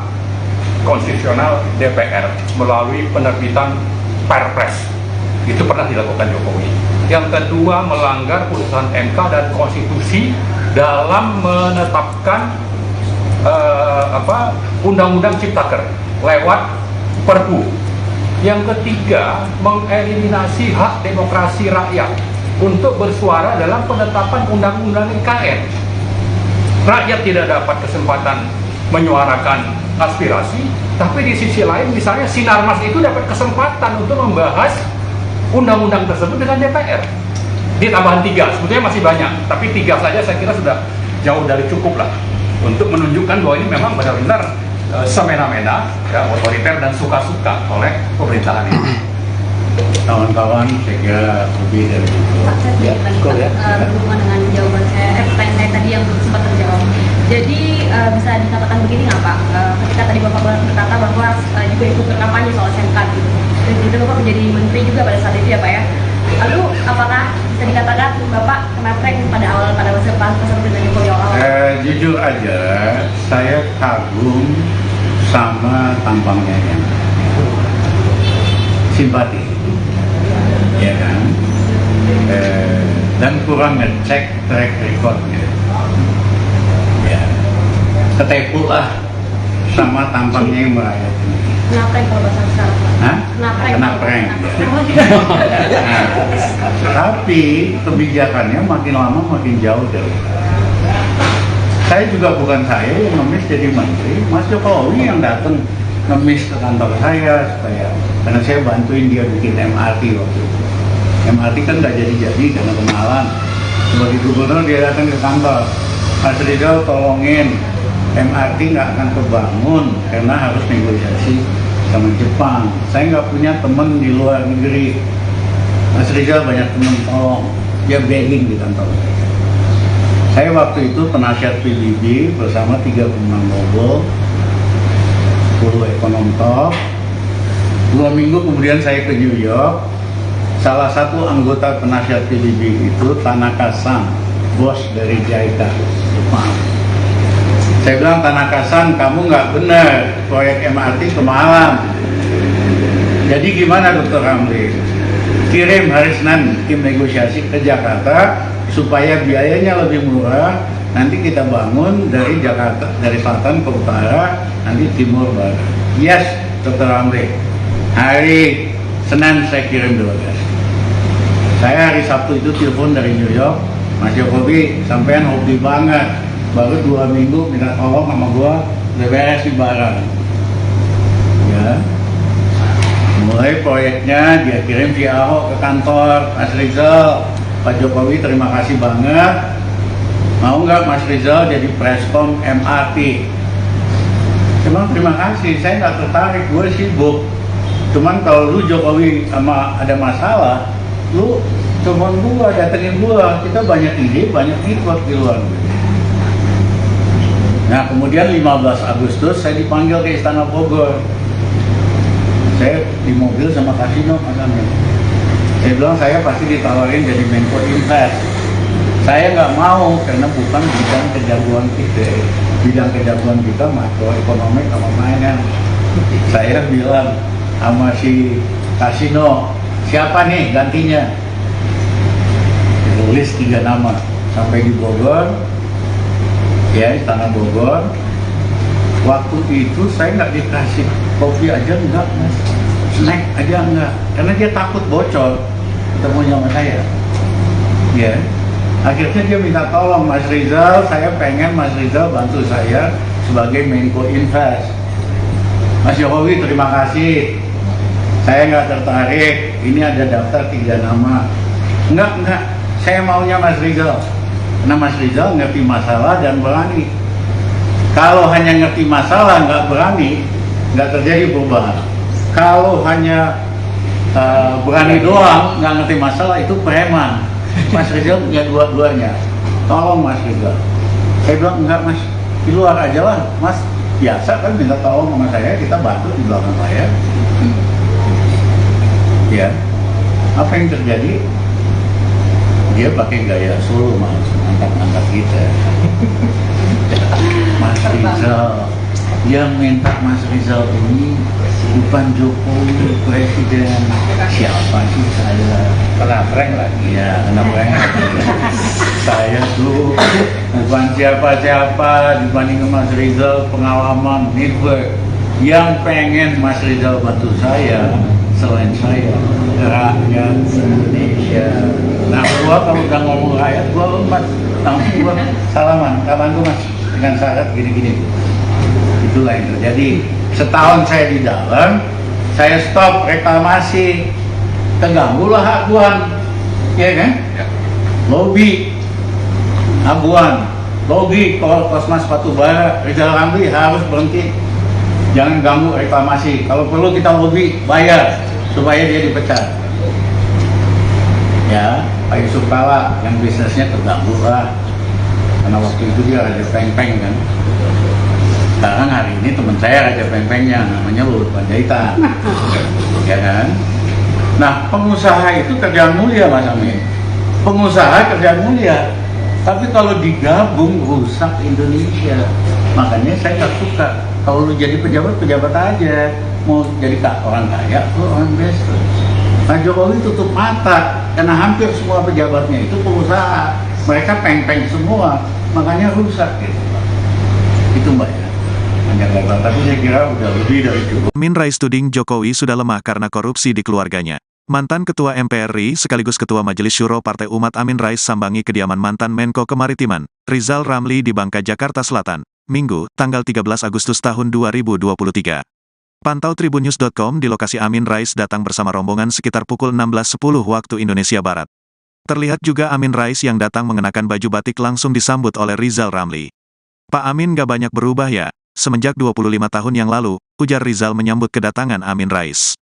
konstitusional DPR melalui penerbitan Perpres. Itu pernah dilakukan Jokowi. Yang kedua, melanggar putusan MK dan konstitusi dalam menetapkan undang-undang Ciptaker lewat Perpu. Yang ketiga, mengeliminasi hak demokrasi rakyat untuk bersuara dalam penetapan undang-undang IKN. Rakyat tidak dapat kesempatan menyuarakan aspirasi, tapi di sisi lain misalnya Sinarmas itu dapat kesempatan untuk membahas undang-undang tersebut dengan DPR. Di tambahan 3, sebetulnya masih banyak, tapi 3 saja saya kira sudah jauh dari cukup lah untuk menunjukkan bahwa ini memang benar-benar semena-mena, ya, otoriter dan suka-suka oleh pemerintahan ini. Kawan-kawan, saya kira lebih dari itu. Pak, saya Ya, berhubungan dengan jawaban saya, pertanyaan saya tadi yang belum sempat terjawab. Jadi bisa dikatakan begini nggak Pak? Ketika tadi Bapak berkata bahwa juga ikut berkampanye soal SMK gitu. Dan juga Bapak menjadi menteri juga pada saat itu ya Pak ya. Lalu apakah bisa dikatakan Bapak kena prank pada masa pemerintahan Jokowi awal? Jujur aja, saya kagum sama tampangnya yang simpati, ya kan? Dan kurang ngecek track recordnya, ya ketepu lah sama tampangnya yang merayat ini. Kena prank kalau bahasa sekarang Pak? Hah? Kena prank. Nah, tapi kebijakannya makin lama makin jauh dari. Saya juga bukan saya yang ngemis jadi menteri, Mas Jokowi yang datang ngemis ke kantor saya supaya, karena saya bantuin dia bikin MRT waktu itu. MRT kan nggak jadi karena kemahalan. Sebagai gubernur dia datang ke kantor, Mas Rizal tolongin MRT nggak akan kebangun karena harus negosiasi sama Jepang. Saya nggak punya teman di luar negeri. Mas Rizal banyak teman, tolong. Dia begging di kantor. Saya waktu itu penasihat PBB bersama 3 pemenang Nobel, 10 ekonom top. 2 minggu kemudian saya ke New York. Salah satu anggota penasihat PBB itu Tanaka-san, bos dari JICA, Jepang. Saya bilang, Tanaka-san, kamu nggak benar, proyek MRT kemahalan. Jadi gimana Dr. Ramli? Kirim hari Senin tim negosiasi ke Jakarta supaya biayanya lebih murah. Nanti kita bangun dari Jakarta, dari selatan ke utara, nanti timur barat. Yes, Dr. Ramli. Hari Senin saya kirim delegasi. Saya hari Sabtu itu telepon dari New York, Mas Jokowi, sampean hobi banget. Baru 2 minggu minta tolong sama gua, udah beres di barang. Ya. Mulai proyeknya dia kirim via Ahok ke kantor, Mas Rizal, Pak Jokowi terima kasih banget. Mau nggak Mas Rizal jadi preskom MRT? Cuman terima kasih, saya nggak tertarik, gue sibuk. Cuman kalau lu Jokowi sama ada masalah, lu cuman gua datengin gua, kita banyak ide, banyak ikut di luar negeri. Nah kemudian 15 Agustus saya dipanggil ke Istana Bogor. Saya di mobil sama Kasino Mas Amin. Saya bilang saya pasti ditawarin jadi Menko Invest. Saya nggak mau karena bukan bidang kejagoan kita. Bidang kejagoan kita makroekonomi sama mainan. Saya bilang sama si Kasino, siapa nih gantinya? Tulis 3 nama. Sampai di Bogor, ya Istana Bogor. Waktu itu saya nggak dikasih kopi aja enggak, Mas. Snack aja enggak, karena dia takut bocor ketemu sama saya. Ya, akhirnya dia minta tolong Mas Rizal, saya pengen Mas Rizal bantu saya sebagai Menko Invest. Mas Jokowi terima kasih, saya nggak tertarik, ini ada daftar 3 nama. Enggak, saya maunya Mas Rizal, karena Mas Rizal ngerti masalah dan berani. Kalau hanya ngerti masalah nggak berani, nggak terjadi perubahan. Kalau hanya berani doang nggak ngerti masalah, itu preman. Mas Rizal punya dua-duanya. Tolong Mas Rizal. Saya bilang enggak Mas, di luar aja lah Mas. Biasa kan minta tolong sama saya, kita bantu di belakang saya. Ya, apa yang terjadi? Dia pakai gaya Solo Mas, angkat-angkat kita. Mas Rizal, yang minta Mas Rizal ini bukan Jokowi presiden. Siapa sih saya? Kena prank lagi. Ya, kena prank. Saya tuh bukan siapa-siapa dibanding Mas Rizal, pengalaman network. Yang pengen Mas Rizal bantu saya selain saya, rakyat Indonesia. Nah, gua kalau udah ngomong rakyat, gua lepas. Langsung gua salaman, kapan tuh Mas? Dengan syarat gini-gini. Itulah yang terjadi. Setahun saya di dalam, saya stop reklamasi, terganggulah aguan, ya kan? Lobby aguan, lobby Kosmas Batubara, Rizal Ramli harus berhenti, jangan ganggu reklamasi. Kalau perlu kita lobby, bayar supaya dia dipecat. Ya, Pak Yusuf Kala yang bisnisnya terganggu lah. karena waktu itu dia Raja Peng-Peng kan. Sekarang hari ini teman saya Raja Peng-Pengnya, namanya Luhut Panjaitan. Ya kan? Nah, pengusaha itu kerjaan mulia Mas Amin. Pengusaha kerjaan mulia. Tapi kalau digabung rusak Indonesia. Makanya saya nggak suka. Kalau lu jadi pejabat, pejabat aja. Mau jadi orang kaya, lu orang biasa. Pak Jokowi tutup mata karena hampir semua pejabatnya itu pengusaha. Mereka peng-peng semua, makanya rusak gitu. Itu Mbak ya. Tapi saya kira udah lebih dari cukup. Amin Rais tuding Jokowi sudah lemah karena korupsi di keluarganya. Mantan Ketua MPR RI sekaligus Ketua Majelis Syuro Partai Umat Amin Rais sambangi kediaman mantan Menko Kemaritiman, Rizal Ramli di Bangka, Jakarta Selatan, Minggu, tanggal 13 Agustus tahun 2023. Pantau tribunnews.com di lokasi Amin Rais datang bersama rombongan sekitar pukul 16.10 waktu Indonesia Barat. Terlihat juga Amin Rais yang datang mengenakan baju batik langsung disambut oleh Rizal Ramli. Pak Amin gak banyak berubah ya, semenjak 25 tahun yang lalu, ujar Rizal menyambut kedatangan Amin Rais.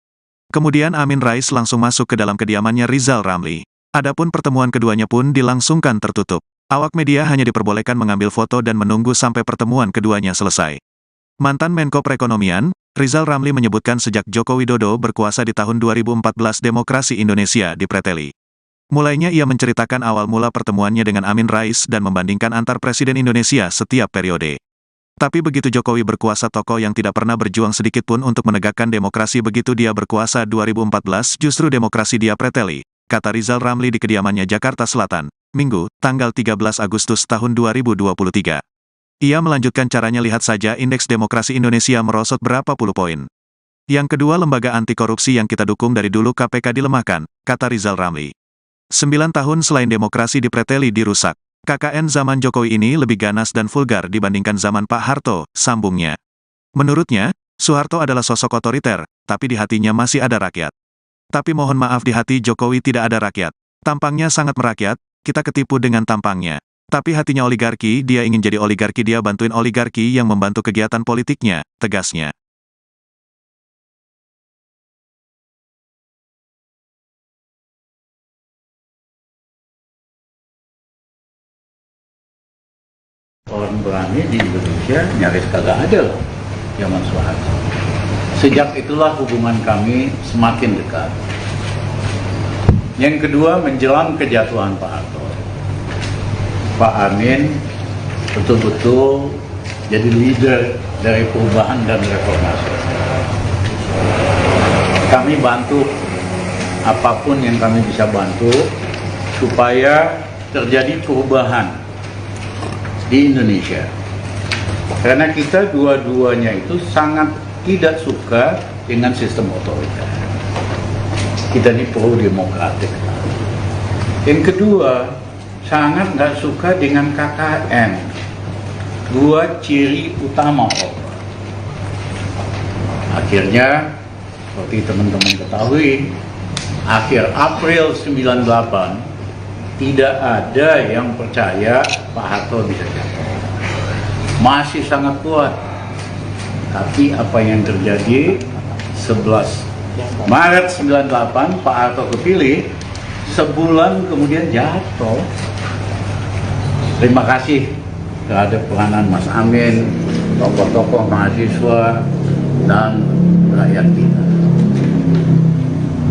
Kemudian Amin Rais langsung masuk ke dalam kediamannya Rizal Ramli. Adapun pertemuan keduanya pun dilangsungkan tertutup. Awak media hanya diperbolehkan mengambil foto dan menunggu sampai pertemuan keduanya selesai. Mantan Menko Perekonomian, Rizal Ramli menyebutkan sejak Joko Widodo berkuasa di tahun 2014 demokrasi Indonesia dipreteli. Mulainya ia menceritakan awal mula pertemuannya dengan Amin Rais dan membandingkan antar presiden Indonesia setiap periode. Tapi begitu Jokowi berkuasa, tokoh yang tidak pernah berjuang sedikit pun untuk menegakkan demokrasi, begitu dia berkuasa 2014 justru demokrasi dia preteli, kata Rizal Ramli di kediamannya Jakarta Selatan, Minggu, tanggal 13 Agustus tahun 2023. Ia melanjutkan caranya, lihat saja indeks demokrasi Indonesia merosot berapa puluh poin. Yang kedua, lembaga anti korupsi yang kita dukung dari dulu KPK dilemahkan, kata Rizal Ramli. 9 tahun selain demokrasi dipreteli dirusak. KKN zaman Jokowi ini lebih ganas dan vulgar dibandingkan zaman Pak Harto, sambungnya. Menurutnya, Soeharto adalah sosok otoriter, tapi di hatinya masih ada rakyat. Tapi mohon maaf, di hati Jokowi tidak ada rakyat. Tampangnya sangat merakyat, kita ketipu dengan tampangnya. Tapi hatinya oligarki, dia ingin jadi oligarki, dia bantuin oligarki yang membantu kegiatan politiknya, tegasnya. Orang berani di Indonesia nyaris kagak ada loh, zaman Soeharto. Sejak itulah hubungan kami semakin dekat. Yang kedua, menjelang kejatuhan Pak Harto, Pak Amin betul-betul jadi leader dari perubahan dan reformasi. Kami bantu apapun yang kami bisa bantu supaya terjadi perubahan di Indonesia, karena kita dua-duanya itu sangat tidak suka dengan sistem otoriter. Kita ini pro demokratik. Yang kedua, sangat nggak suka dengan KKN. Dua ciri utama Orba. Akhirnya, seperti teman-teman ketahui, akhir April 98 tidak ada yang percaya Pak Harto bisa jatuh. Masih sangat kuat. Tapi apa yang terjadi 11 Maret 98 Pak Harto kepilih, sebulan kemudian jatuh. Terima kasih terhadap peranan Mas Amin, tokoh-tokoh mahasiswa, dan rakyat kita.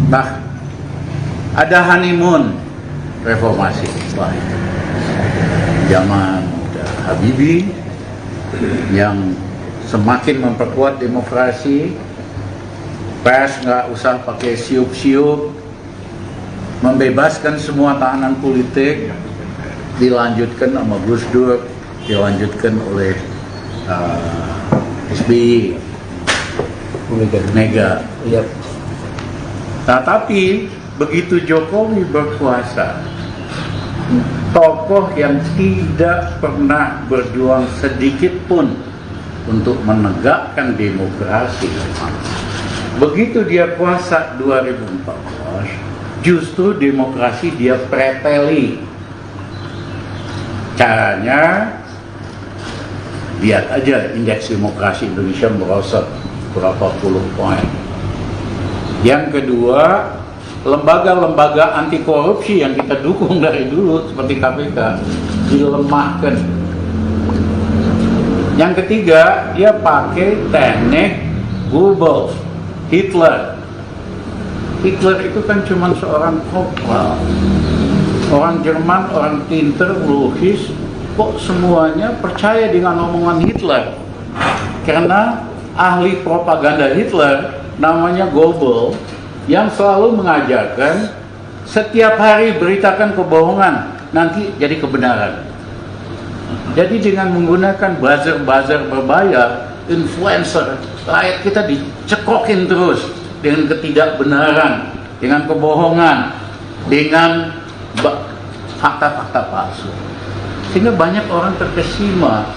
Nah, ada honeymoon reformasi zaman Habibie yang semakin memperkuat demokrasi, pers nggak usah pakai siup-siup, membebaskan semua tahanan politik, dilanjutkan sama Gus Dur, dilanjutkan oleh SBY, Mega. Nah, tapi begitu Jokowi berkuasa, tokoh yang tidak pernah berjuang sedikit pun untuk menegakkan demokrasi, begitu dia kuasa 2014, justru demokrasi dia preteli. Caranya, lihat aja indeks demokrasi Indonesia merosot berapa puluh poin. Yang kedua, lembaga-lembaga anti korupsi yang kita dukung dari dulu seperti KPK dilemahkan Yang ketiga, dia pakai teknik Goebbels, Hitler. Hitler itu kan cuma seorang kopral, orang Jerman, orang pinter, logis, kok semuanya percaya dengan omongan Hitler? Karena ahli propaganda Hitler namanya Goebbels yang selalu mengajarkan setiap hari beritakan kebohongan, nanti jadi kebenaran. Jadi dengan menggunakan buzzer-buzzer berbayar, influencer, rakyat kita dicekokin terus dengan ketidakbenaran, dengan kebohongan, dengan fakta-fakta palsu. Sehingga banyak orang terkesima.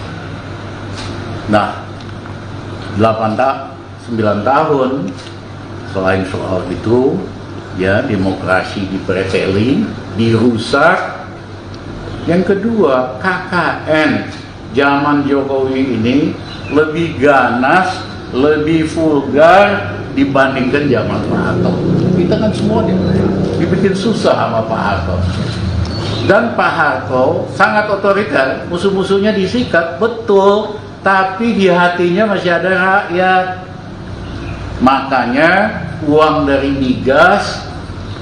Nah, 9 tahun selain soal itu, ya, demokrasi dipreteling, dirusak. Yang kedua, KKN zaman Jokowi ini lebih ganas, lebih vulgar dibandingkan zaman Pak Harto. Kita kan semua dibikin susah sama Pak Harto. Dan Pak Harto sangat otoriter, musuh-musuhnya disikat, betul, tapi di hatinya masih ada rakyat. Makanya uang dari migas,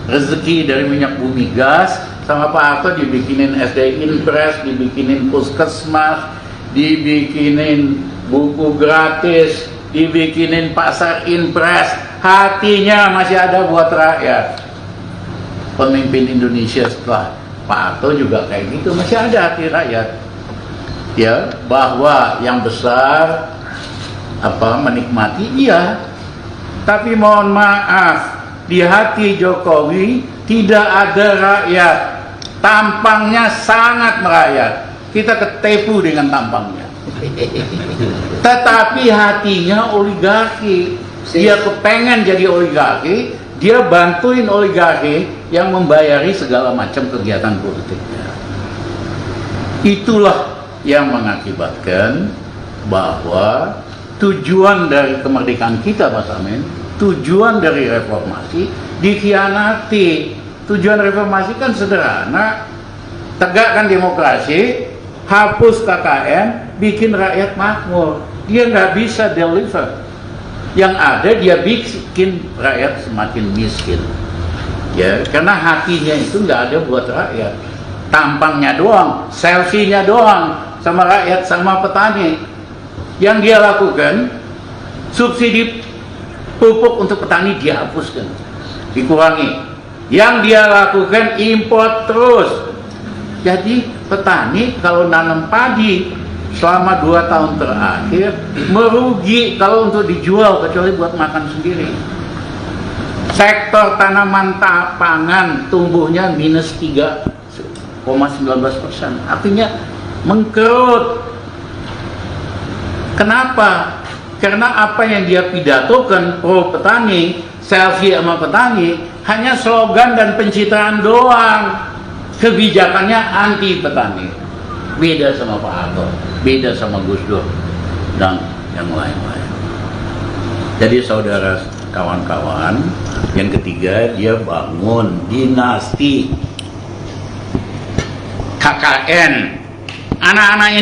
rezeki dari minyak bumi gas, sama Pak Harto dibikinin SD Impres, dibikinin puskesmas, dibikinin buku gratis, dibikinin pasar Impres. Hatinya masih ada buat rakyat. Pemimpin Indonesia setelah Pak Harto juga kayak gitu, masih ada hati rakyat. Ya, bahwa yang besar menikmati, iya. Tapi mohon maaf, di hati Jokowi tidak ada rakyat. Tampangnya sangat merayat. Kita ketipu dengan tampangnya. Tetapi hatinya oligarki. Dia kepengen jadi oligarki, dia bantuin oligarki yang membayari segala macam kegiatan politiknya. Itulah yang mengakibatkan bahwa tujuan dari kemerdekaan kita, Mas Amin, tujuan dari reformasi dikhianati. Tujuan reformasi kan sederhana, tegakkan demokrasi, hapus KKN, bikin rakyat makmur. Dia nggak bisa deliver. Yang ada dia bikin rakyat semakin miskin. Ya, karena hatinya itu nggak ada buat rakyat. Tampangnya doang, selfie-nya doang sama rakyat, sama petani. Yang dia lakukan, subsidi pupuk untuk petani dihapuskan, dikurangi. Yang dia lakukan impor terus. Jadi petani kalau nanam padi selama 2 tahun terakhir merugi kalau untuk dijual, kecuali buat makan sendiri. Sektor tanaman pangan tumbuhnya minus 3,19%. Artinya mengkerut. Kenapa? Karena apa yang dia pidatokan pro petani, selfie sama petani, hanya slogan dan pencitraan doang. Kebijakannya anti petani. Beda sama Pak Harto, beda sama Gus Dur, dan yang lain-lain. Jadi saudara kawan-kawan, yang ketiga dia bangun dinasti KKN. Anak-anak ini